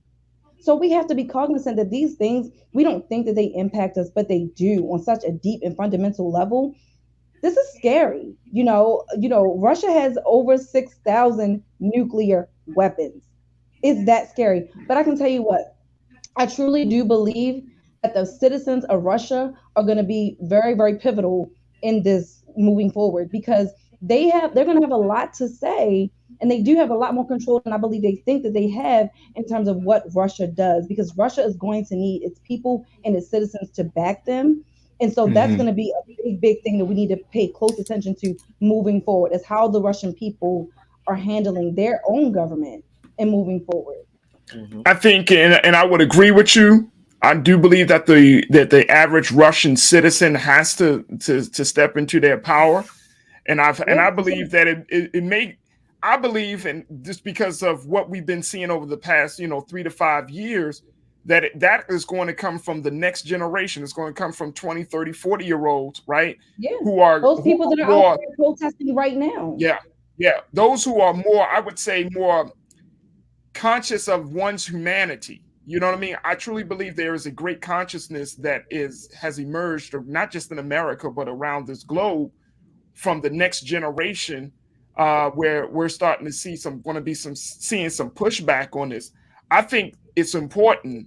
So we have to be cognizant that these things, we don't think that they impact us, but they do on such a deep and fundamental level. This is scary. Russia has over 6,000 nuclear weapons. It's that scary. But I can tell you what, I truly do believe that the citizens of Russia are going to be very, very pivotal in this moving forward, because they're going to have a lot to say, and they do have a lot more control than I believe they think that they have in terms of what Russia does, because Russia is going to need its people and its citizens to back them. And so that's going to be a big, big thing that we need to pay close attention to moving forward, is how the Russian people are handling their own government and moving forward. I think, and I would agree with you. I do believe that the average Russian citizen has to step into their power, and I believe that it may. I believe, and just because of what we've been seeing over the past 3 to 5 years, that is going to come from the next generation. It's going to come from 20, 30, 40-year-olds, right? Yeah. Who are those people that are out there protesting right now. Yeah. Those who are more, I would say, more conscious of one's humanity. You know what I mean? I truly believe there is a great consciousness that has emerged, not just in America, but around this globe, from the next generation, where we're starting to see seeing some pushback on this. I think it's important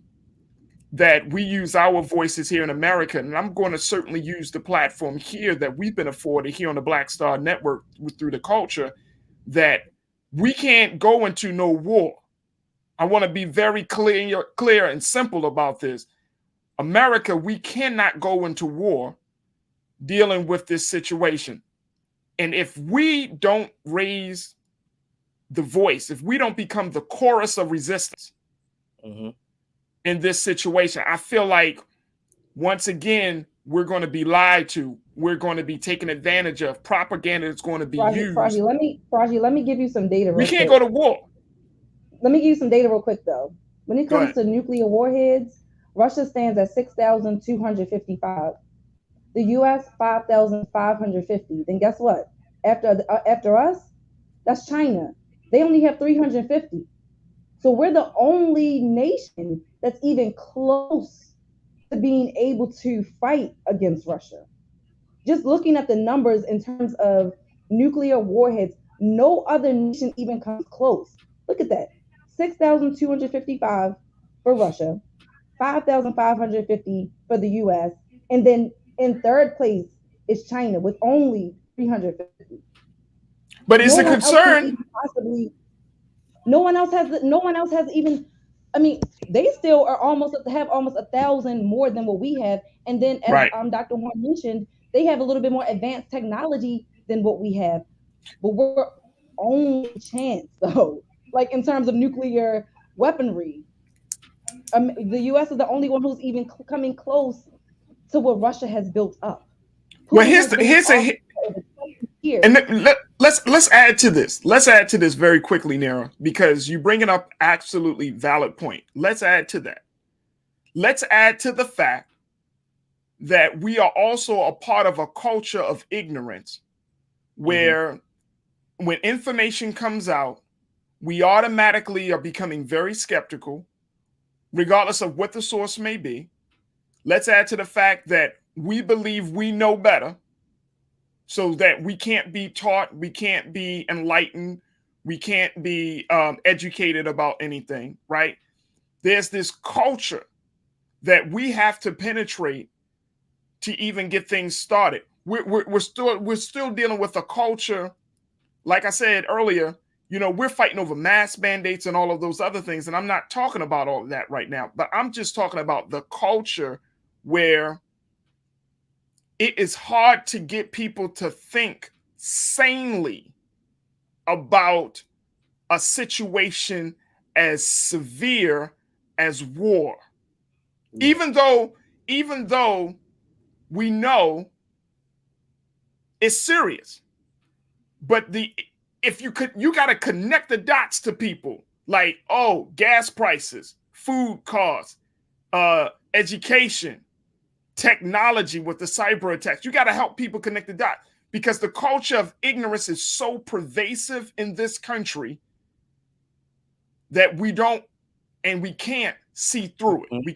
that we use our voices here in America, and I'm going to certainly use the platform here that we've been afforded here on the Black Star Network through the culture, that we can't go into no war. I want to be very clear and simple about this. America, we cannot go into war dealing with this situation. And if we don't raise the voice, if we don't become the chorus of resistance in this situation, I feel like, once again, we're going to be lied to. We're going to be taken advantage of. Propaganda is going to be used. Farajii, let me give you some data. We can't go to war. Let me give you some data real quick, though. When it comes to nuclear warheads, Russia stands at 6,255. The U.S. 5,550. Then guess what? After us, that's China. They only have 350. So we're the only nation that's even close to being able to fight against Russia. Just looking at the numbers in terms of nuclear warheads, no other nation even comes close. Look at that. 6,255 for Russia, 5,550 for the U.S., and then in third place is China with only 350. But it's a concern. No one else has even. I mean, they still are have almost 1,000 more than what we have, and then as Dr. Horne mentioned, they have a little bit more advanced technology than what we have. But we're only chance though. Like in terms of nuclear weaponry, the U.S. is the only one who's even coming close to what Russia has built up. Well, let's add to this. Let's add to this very quickly, Nara, because you bring it up absolutely valid point. Let's add to that. Let's add to the fact that we are also a part of a culture of ignorance, where when information comes out, we automatically are becoming very skeptical, regardless of what the source may be. Let's add to the fact that we believe we know better, so that we can't be taught, we can't be enlightened, we can't be educated about anything, right? There's this culture that we have to penetrate to even get things started. We're still dealing with a culture, like I said earlier, we're fighting over mask mandates and all of those other things. And I'm not talking about all of that right now, but I'm just talking about the culture where it is hard to get people to think sanely about a situation as severe as war. Even though we know it's serious. But you got to connect the dots to people, like, gas prices, food costs, education, technology with the cyber attacks. You got to help people connect the dots because the culture of ignorance is so pervasive in this country that we don't and we can't see through it. We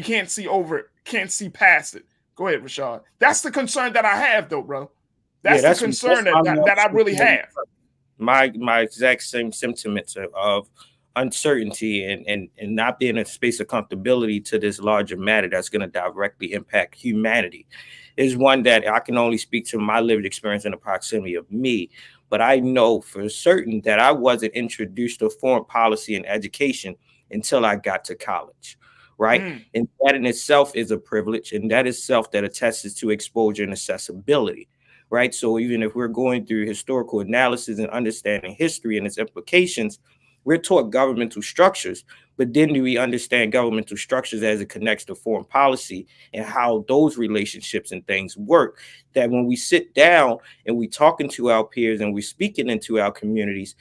can't see over it, can't see past it. Go ahead, Rashad. That's the concern that I have, though, bro. That's the concern that I really have. My exact same sentiments of uncertainty and not being in a space of comfortability to this larger matter that's going to directly impact humanity is one that I can only speak to my lived experience in the proximity of me. But I know for certain that I wasn't introduced to foreign policy and education until I got to college, right? And that in itself is a privilege, and that itself that attests to exposure and accessibility, right? So even if we're going through historical analysis and understanding history and its implications, we're taught governmental structures, but then do we understand governmental structures as it connects to foreign policy and how those relationships and things work? That when we sit down and we talking to our peers and we're speaking into our communities,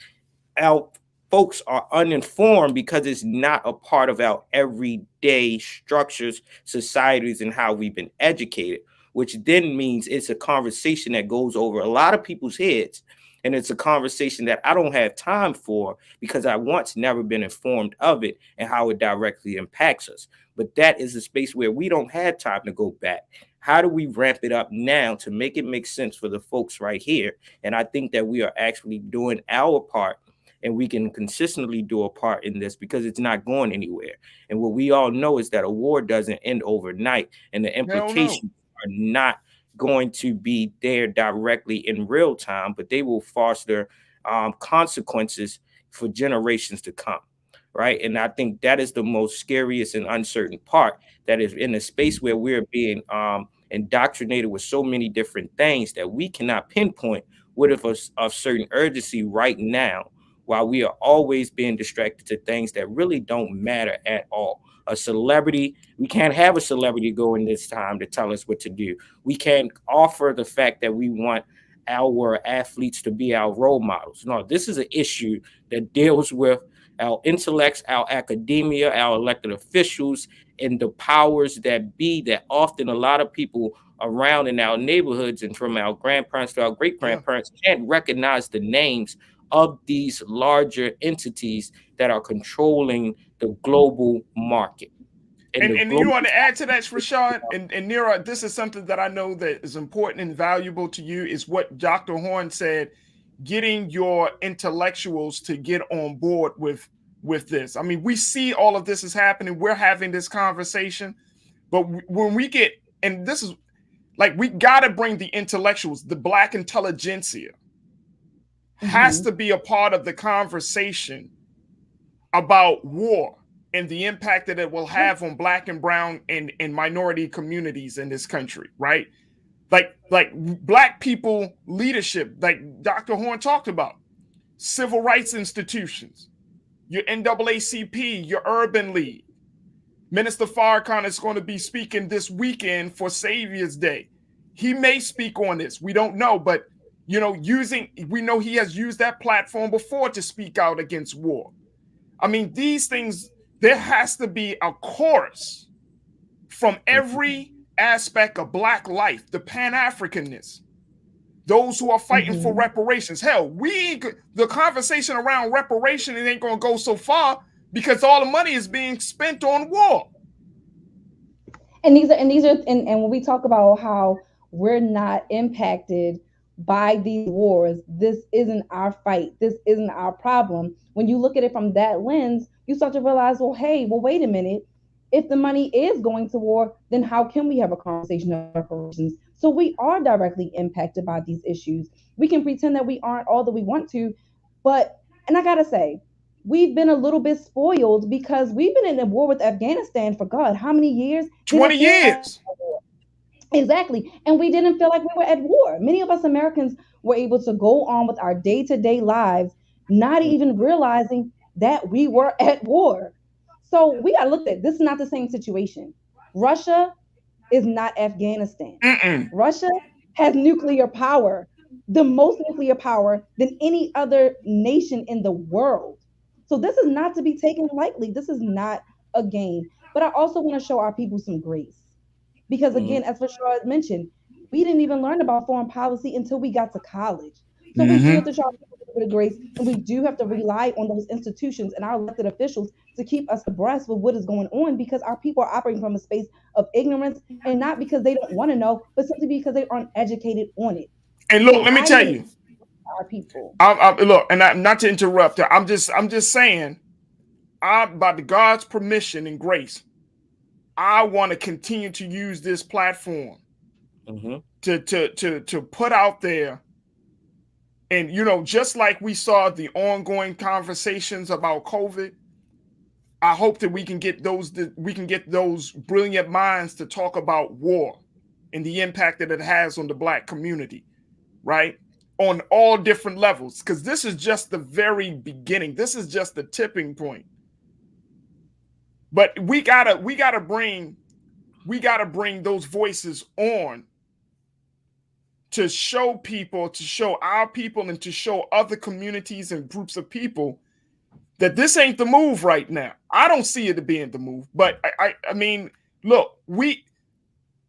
our folks are uninformed because it's not a part of our everyday structures, societies, and how we've been educated, which then means it's a conversation that goes over a lot of people's heads. And it's a conversation that I don't have time for because I once never been informed of it and how it directly impacts us. But that is a space where we don't have time to go back. How do we ramp it up now to make it make sense for the folks right here? And I think that we are actually doing our part, and we can consistently do a part in this because it's not going anywhere. And what we all know is that a war doesn't end overnight, and the implications are not going to be there directly in real time, but they will foster consequences for generations to come, right? And I think that is the most scariest and uncertain part, that is in a space where we're being indoctrinated with so many different things that we cannot pinpoint what if of certain urgency right now, while we are always being distracted to things that really don't matter at all. A celebrity, we can't have a celebrity go in this time to tell us what to do. We can't offer the fact that we want our athletes to be our role models. No, this is an issue that deals with our intellects, our academia, our elected officials, and the powers that be that often a lot of people around in our neighborhoods and from our grandparents to our great-grandparents can't recognize the names of these larger entities that are controlling the global market. And you want to add to that, Rashad? And Nira, this is something that I know that is important and valuable to you, is what Dr. Horne said, getting your intellectuals to get on board with this. I mean, we see all of this is happening. We're having this conversation. But when we get, and this is like, we got to bring the intellectuals, the Black intelligentsia, has to be a part of the conversation about war and the impact that it will have on Black and brown and minority communities in this country, right? Like Black people leadership, like Dr. Horne talked about, civil rights institutions, your NAACP, your Urban League. Minister Farrakhan is going to be speaking this weekend for Savior's Day. He may speak on this. We don't know, but you know, we know he has used that platform before to speak out against war. I mean, these things, there has to be a chorus from every aspect of Black life, the Pan-Africanness, those who are fighting for reparations. Hell, the conversation around reparation, it ain't going to go so far because all the money is being spent on war. And when we talk about how we're not impacted by these wars, this isn't our fight, this isn't our problem. When you look at it from that lens, you start to realize, wait a minute. If the money is going to war, then how can we have a conversation of reparations? So we are directly impacted by these issues. We can pretend that we aren't all that we want to, and I gotta say, we've been a little bit spoiled because we've been in a war with Afghanistan for God, how many years? 20 years. Exactly. And we didn't feel like we were at war. Many of us Americans were able to go on with our day-to-day lives, not even realizing that we were at war. So we got to look at this. Is not the same situation. Russia is not Afghanistan. Russia has nuclear power, the most nuclear power than any other nation in the world. So this is not to be taken lightly. This is not a game. But I also want to show our people some grace. Because again, as Rashad mentioned, we didn't even learn about foreign policy until we got to college. So we do have to show our people a little bit of grace, and we do have to rely on those institutions and our elected officials to keep us abreast with what is going on, because our people are operating from a space of ignorance, and not because they don't want to know, but simply because they aren't educated on it. And look, let me tell you, our people. Look, and not to interrupt her, I'm just saying, by the God's permission and grace, I want to continue to use this platform to put out there. And, you know, just like we saw the ongoing conversations about COVID, I hope that we can get those brilliant minds to talk about war and the impact that it has on the Black community, right? On all different levels, because this is just the very beginning. This is just the tipping point. But we gotta bring those voices on to show people, to show our people, and to show other communities and groups of people that this ain't the move right now. I don't see it being the move, but I mean, look,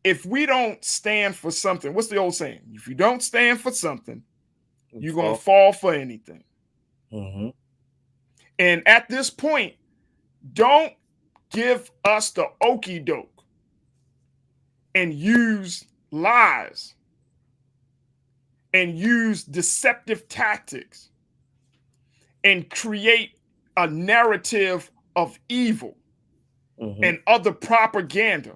if we don't stand for something, what's the old saying? If you don't stand for something, you're gonna fall for anything. And at this point, don't give us the okie doke and use lies and use deceptive tactics and create a narrative of evil and other propaganda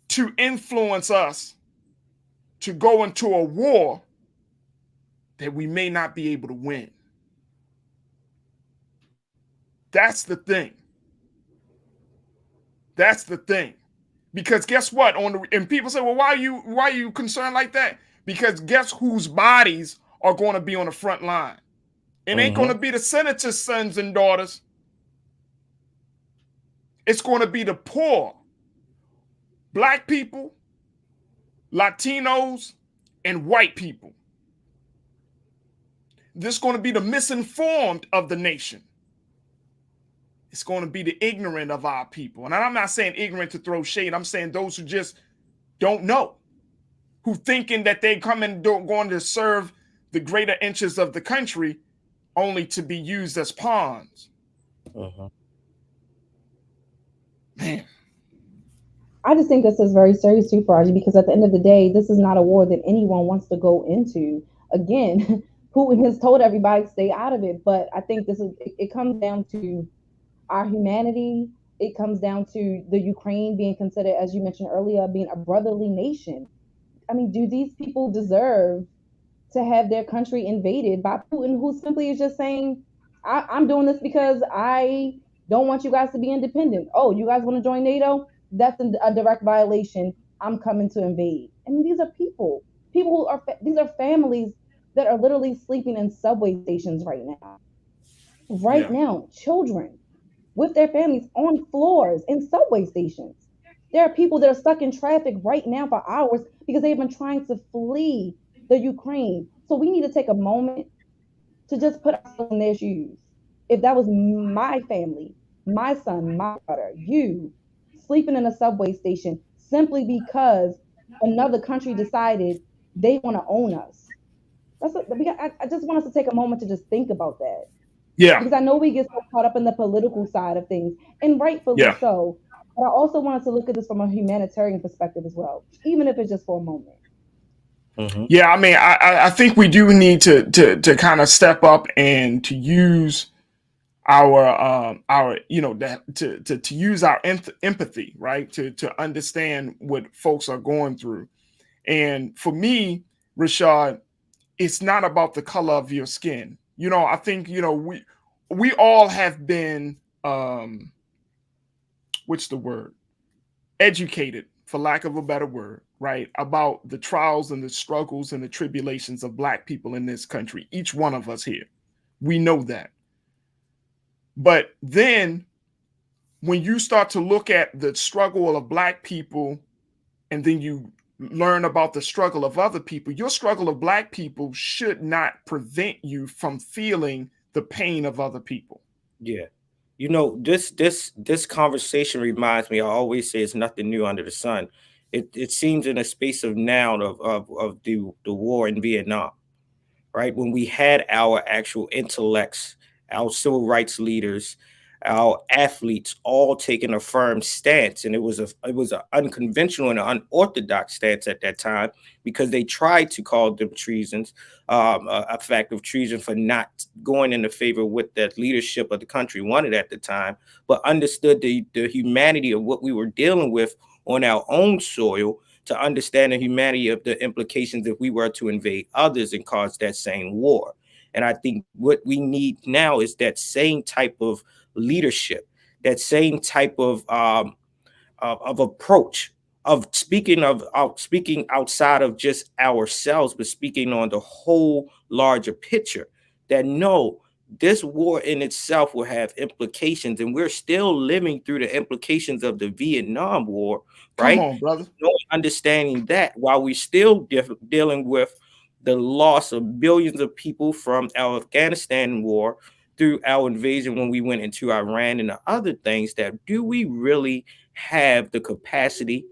to influence us to go into a war that we may not be able to win. That's the thing. That's the thing. Because guess what? And people say, well, why are you concerned like that? Because guess whose bodies are going to be on the front line? It ain't going to be the senators' sons and daughters. It's going to be the poor, Black people, Latinos, and white people. This is going to be the misinformed of the nation. It's going to be the ignorant of our people. And I'm not saying ignorant to throw shade. I'm saying those who just don't know, who thinking that they come and going to serve the greater interests of the country only to be used as pawns. Man. I just think this is very serious too, Farajii, because at the end of the day, this is not a war that anyone wants to go into. Again, Putin has told everybody to stay out of it, but I think it comes down to our humanity. It comes down to the Ukraine being considered, as you mentioned earlier, being a brotherly nation. I mean, do these people deserve to have their country invaded by Putin, who simply is just saying, I'm doing this because I don't want you guys to be independent. Oh, you guys want to join NATO? That's a direct violation. I'm coming to invade. I mean, these are people who are, these are families that are literally sleeping in subway stations right now. Now, children with their families on floors in subway stations. There are people that are stuck in traffic right now for hours because they've been trying to flee the Ukraine. So we need to take a moment to just put ourselves in their shoes. If that was my family, my son, my daughter, you, sleeping in a subway station simply because another country decided they want to own us. I just want us to take a moment to just think about that. Yeah. Because I know we get so caught up in the political side of things, and rightfully so. But I also want us to look at this from a humanitarian perspective as well, even if it's just for a moment. Yeah, I mean, I think we do need to kind of step up and to use our to use our empathy, right? To understand what folks are going through. And for me, Rashad, it's not about the color of your skin. You know, I think, you know, we all have been what's the word? Educated, for lack of a better word, right? About the trials and the struggles and the tribulations of Black people in this country. Each one of us here, we know that. But then when you start to look at the struggle of Black people, and then you learn about the struggle of other people, your struggle of Black people should not prevent you from feeling the pain of other people. Yeah. You know, this conversation reminds me. I always say it's nothing new under the sun. It seems in a space of now of the war in Vietnam, right? When we had our actual intellects, our civil rights leaders, our athletes all taking a firm stance, and it was an unconventional and an unorthodox stance at that time because they tried to call them treasons, a fact of treason for not going in the favor with that leadership of the country wanted at the time, but understood the humanity of what we were dealing with on our own soil to understand the humanity of the implications if we were to invade others and cause that same war. And I think what we need now is that same type of leadership, that same type of approach of speaking outside of just ourselves, but speaking on the whole larger picture. That no, this war in itself will have implications, and we're still living through the implications of the Vietnam War, right? Come on, brother. Understanding that while we're still dealing with the loss of billions of people from our Afghanistan war through our invasion when we went into Iran and the other things, that do we really have the capacity,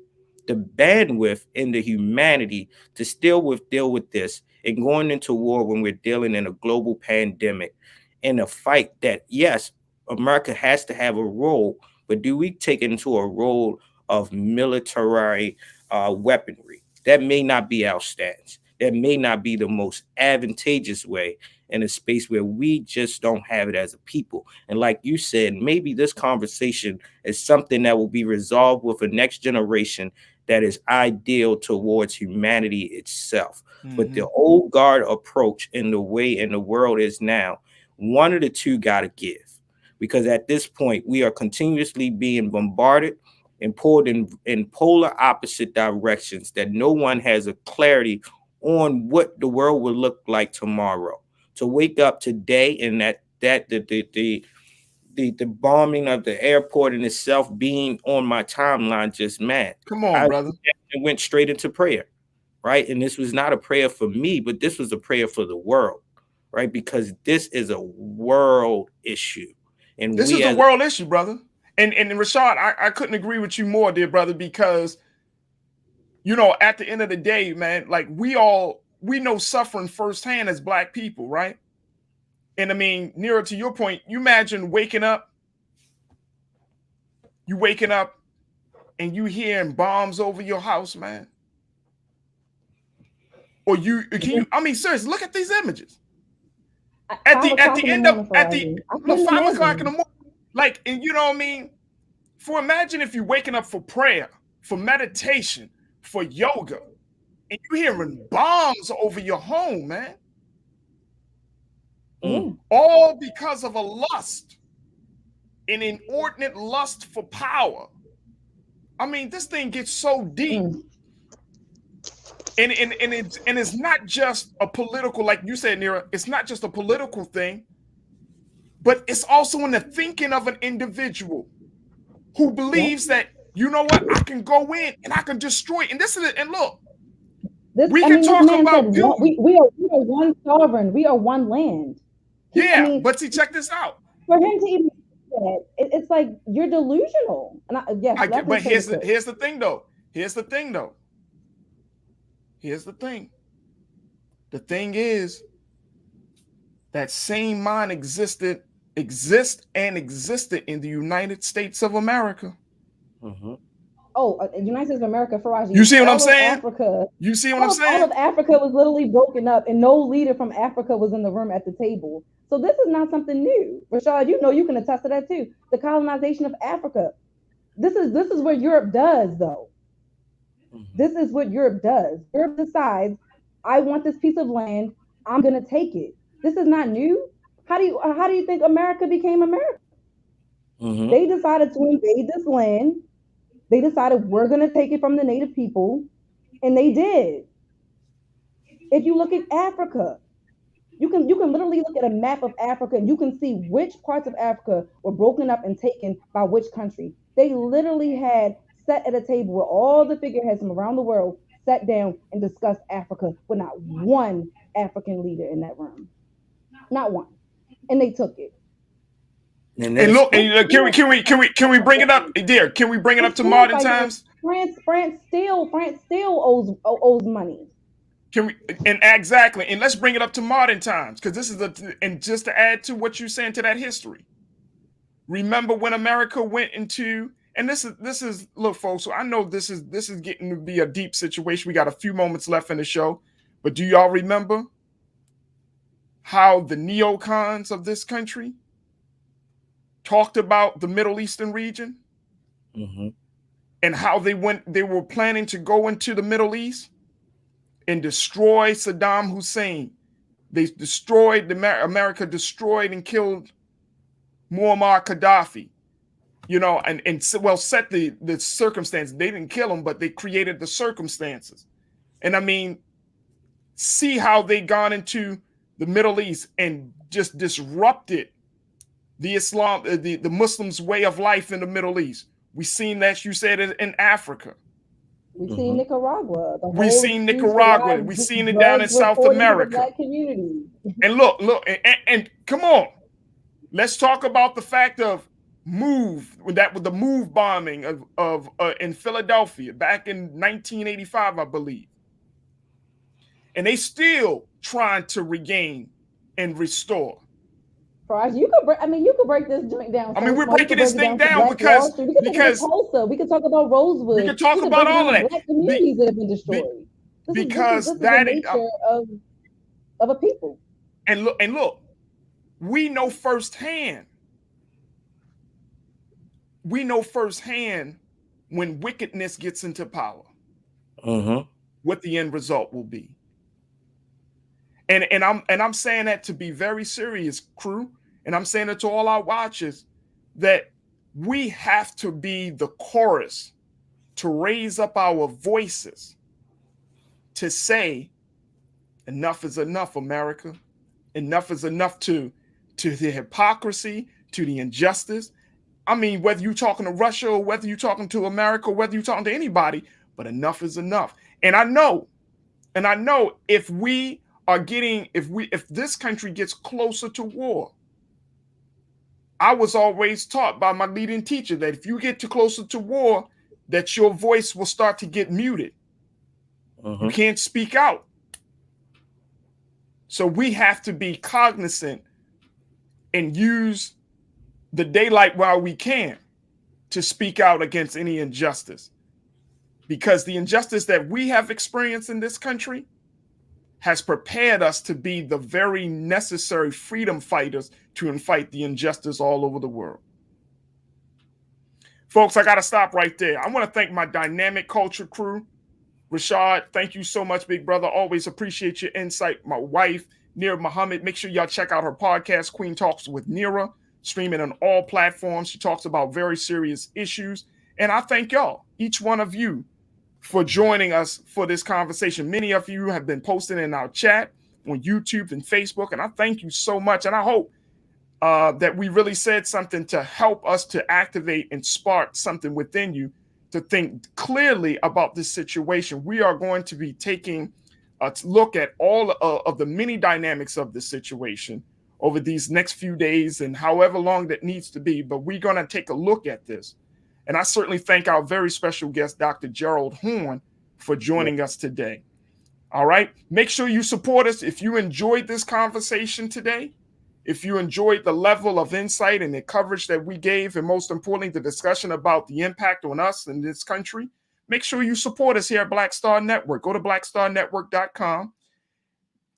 the bandwidth, and the humanity to still deal with this and going into war when we're dealing in a global pandemic, in a fight that, yes, America has to have a role, but do we take it into a role of military weaponry? That may not be our stance. That may not be the most advantageous way in a space where we just don't have it as a people. And like you said, maybe this conversation is something that will be resolved with a next generation that is ideal towards humanity itself. Mm-hmm. But the old guard approach in the way in the world is now, one of the two got to give. Because at this point, we are continuously being bombarded and pulled in polar opposite directions that no one has a clarity on what the world will look like tomorrow. To wake up today and that the bombing of the airport in itself being on my timeline just mad. Come on, brother. It went straight into prayer, right? And this was not a prayer for me, but this was a prayer for the world, right? Because this is a world issue. And this is a world issue, brother. And Rashad, I couldn't agree with you more, dear brother, because you know, at the end of the day, man, like we know suffering firsthand as Black people, right? And I mean, nearer to your point, you imagine waking up and you hearing bombs over your house, man. Or I mean, seriously, look at these images. At the end of 5 o'clock in the morning. Like, and you know what I mean? Imagine if you're waking up for prayer, for meditation, for yoga, and you hearing bombs over your home, man. All because of a lust, an inordinate lust for power. I mean, this thing gets so deep. And it's not just a political, like you said, Nira, it's not just a political thing, but it's also in the thinking of an individual who believes that, you know what, I can go in and I can destroy. And this is it. And look, we can talk about we are one sovereign. We are one land. But see, check this out. For him to even say that, it's like you're delusional. And but here's the thing, though. The thing is, that same mind existed in the United States of America. Mm-hmm. United States of America, Farajii. You see what I'm saying? Africa. You see what I'm saying? All of Africa was literally broken up, and no leader from Africa was in the room at the table. So this is not something new. Rashad, you know, you can attest to that too. The colonization of Africa. This is what Europe does, though. Mm-hmm. This is what Europe does. Europe decides, I want this piece of land. I'm gonna take it. This is not new. How do you think America became America? Mm-hmm. They decided to invade this land. They decided we're going to take it from the native people, and they did. If you look at Africa, you can literally look at a map of Africa, and you can see which parts of Africa were broken up and taken by which country. They literally had sat at a table where all the figureheads from around the world sat down and discussed Africa with not one African leader in that room. Not one. And they took it. And look, and can we bring it up, dear? Can we bring it up to modern times? France still owes money. Can we, and exactly, and let's bring it up to modern times, because this is and just to add to what you're saying to that history. Remember when America went into, and this is look, folks. So I know this is getting to be a deep situation. We got a few moments left in the show, but do y'all remember how the neocons of this country talked about the Middle Eastern region, and how they were planning to go into the Middle East and destroy Saddam Hussein. They destroyed America destroyed and killed Muammar Gaddafi, and set the circumstances. They didn't kill him, but they created the circumstances. And I mean, see how they gone into the Middle East and just disrupted the the Muslims' way of life in the Middle East. We seen that, you said, in Africa. We've seen Nicaragua. We've seen Nicaragua. We've seen it down in South America. Black community. And look, and come on. Let's talk about the fact of the move bombing of in Philadelphia back in 1985, I believe. And they still trying to regain and restore. Farajii, you could break this joint down. I mean, we're breaking this thing down because we could talk about Rosewood. We could talk about all of that. Black communities that have been destroyed. This is the nature of a people. And look, we know firsthand. We know firsthand when wickedness gets into power, what the end result will be. And I'm saying that to be very serious, crew. And I'm saying it to all our watchers, that we have to be the chorus to raise up our voices to say, enough is enough, America. Enough is enough to the hypocrisy, to the injustice. I mean, whether you're talking to Russia or whether you're talking to America, or whether you're talking to anybody, but enough is enough. And I know if this country gets closer to war, I was always taught by my leading teacher that if you get too closer to war, that your voice will start to get muted. You can't speak out. So we have to be cognizant and use the daylight while we can to speak out against any injustice. Because the injustice that we have experienced in this country has prepared us to be the very necessary freedom fighters to fight the injustice all over the world. Folks, I got to stop right there. I want to thank my dynamic culture crew. Rashad, thank you so much, big brother. Always appreciate your insight. My wife, Nira Muhammad. Make sure y'all check out her podcast, Queen Talks with Nira, streaming on all platforms. She talks about very serious issues. And I thank y'all, each one of you, for joining us for this conversation. Many of you have been posting in our chat on YouTube and Facebook, and I thank you so much. And I hope that we really said something to help us to activate and spark something within you to think clearly about this situation. We are going to be taking a look at all of the many dynamics of the situation over these next few days and however long that needs to be, but we're going to take a look at this. And I certainly thank our very special guest, Dr. Gerald Horne, for joining us today. All right. Make sure you support us. If you enjoyed this conversation today, if you enjoyed the level of insight and the coverage that we gave, and most importantly, the discussion about the impact on us in this country, make sure you support us here at Black Star Network. Go to blackstarnetwork.com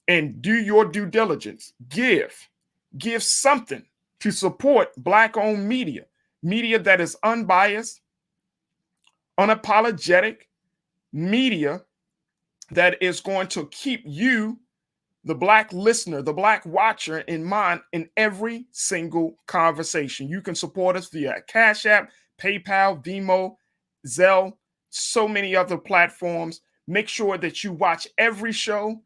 and do your due diligence. Give something to support Black-owned media. Media that is unbiased, unapologetic, media that is going to keep you, the Black listener, the Black watcher, in mind in every single conversation. You can support us via Cash App, PayPal, Venmo, Zelle, so many other platforms. Make sure that you watch every show.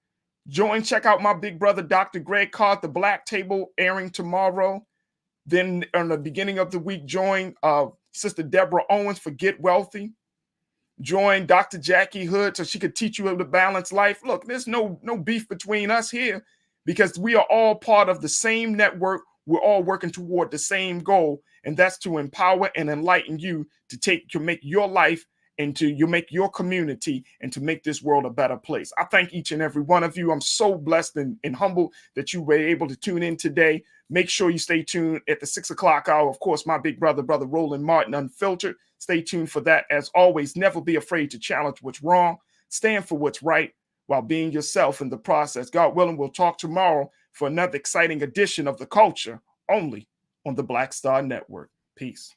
Check out my big brother, Dr. Greg Carr, The Black Table, airing tomorrow. Then on the beginning of the week, join Sister Deborah Owens for Get Wealthy. Join Dr. Jackie Hood so she could teach you how to balance life. Look, there's no beef between us here because we are all part of the same network we're all working toward the same goal, and that's to empower and enlighten you to make your life and to make your community and to make this world a better place. I thank each and every one of you. I'm so blessed and humbled that you were able to tune in today. Make sure you stay tuned at the 6 o'clock hour. Of course, my big brother Roland Martin Unfiltered. Stay tuned for that. As always, never be afraid to challenge what's wrong. Stand for what's right while being yourself in the process. God willing, we'll talk tomorrow for another exciting edition of The Culture, only on the Black Star Network. Peace.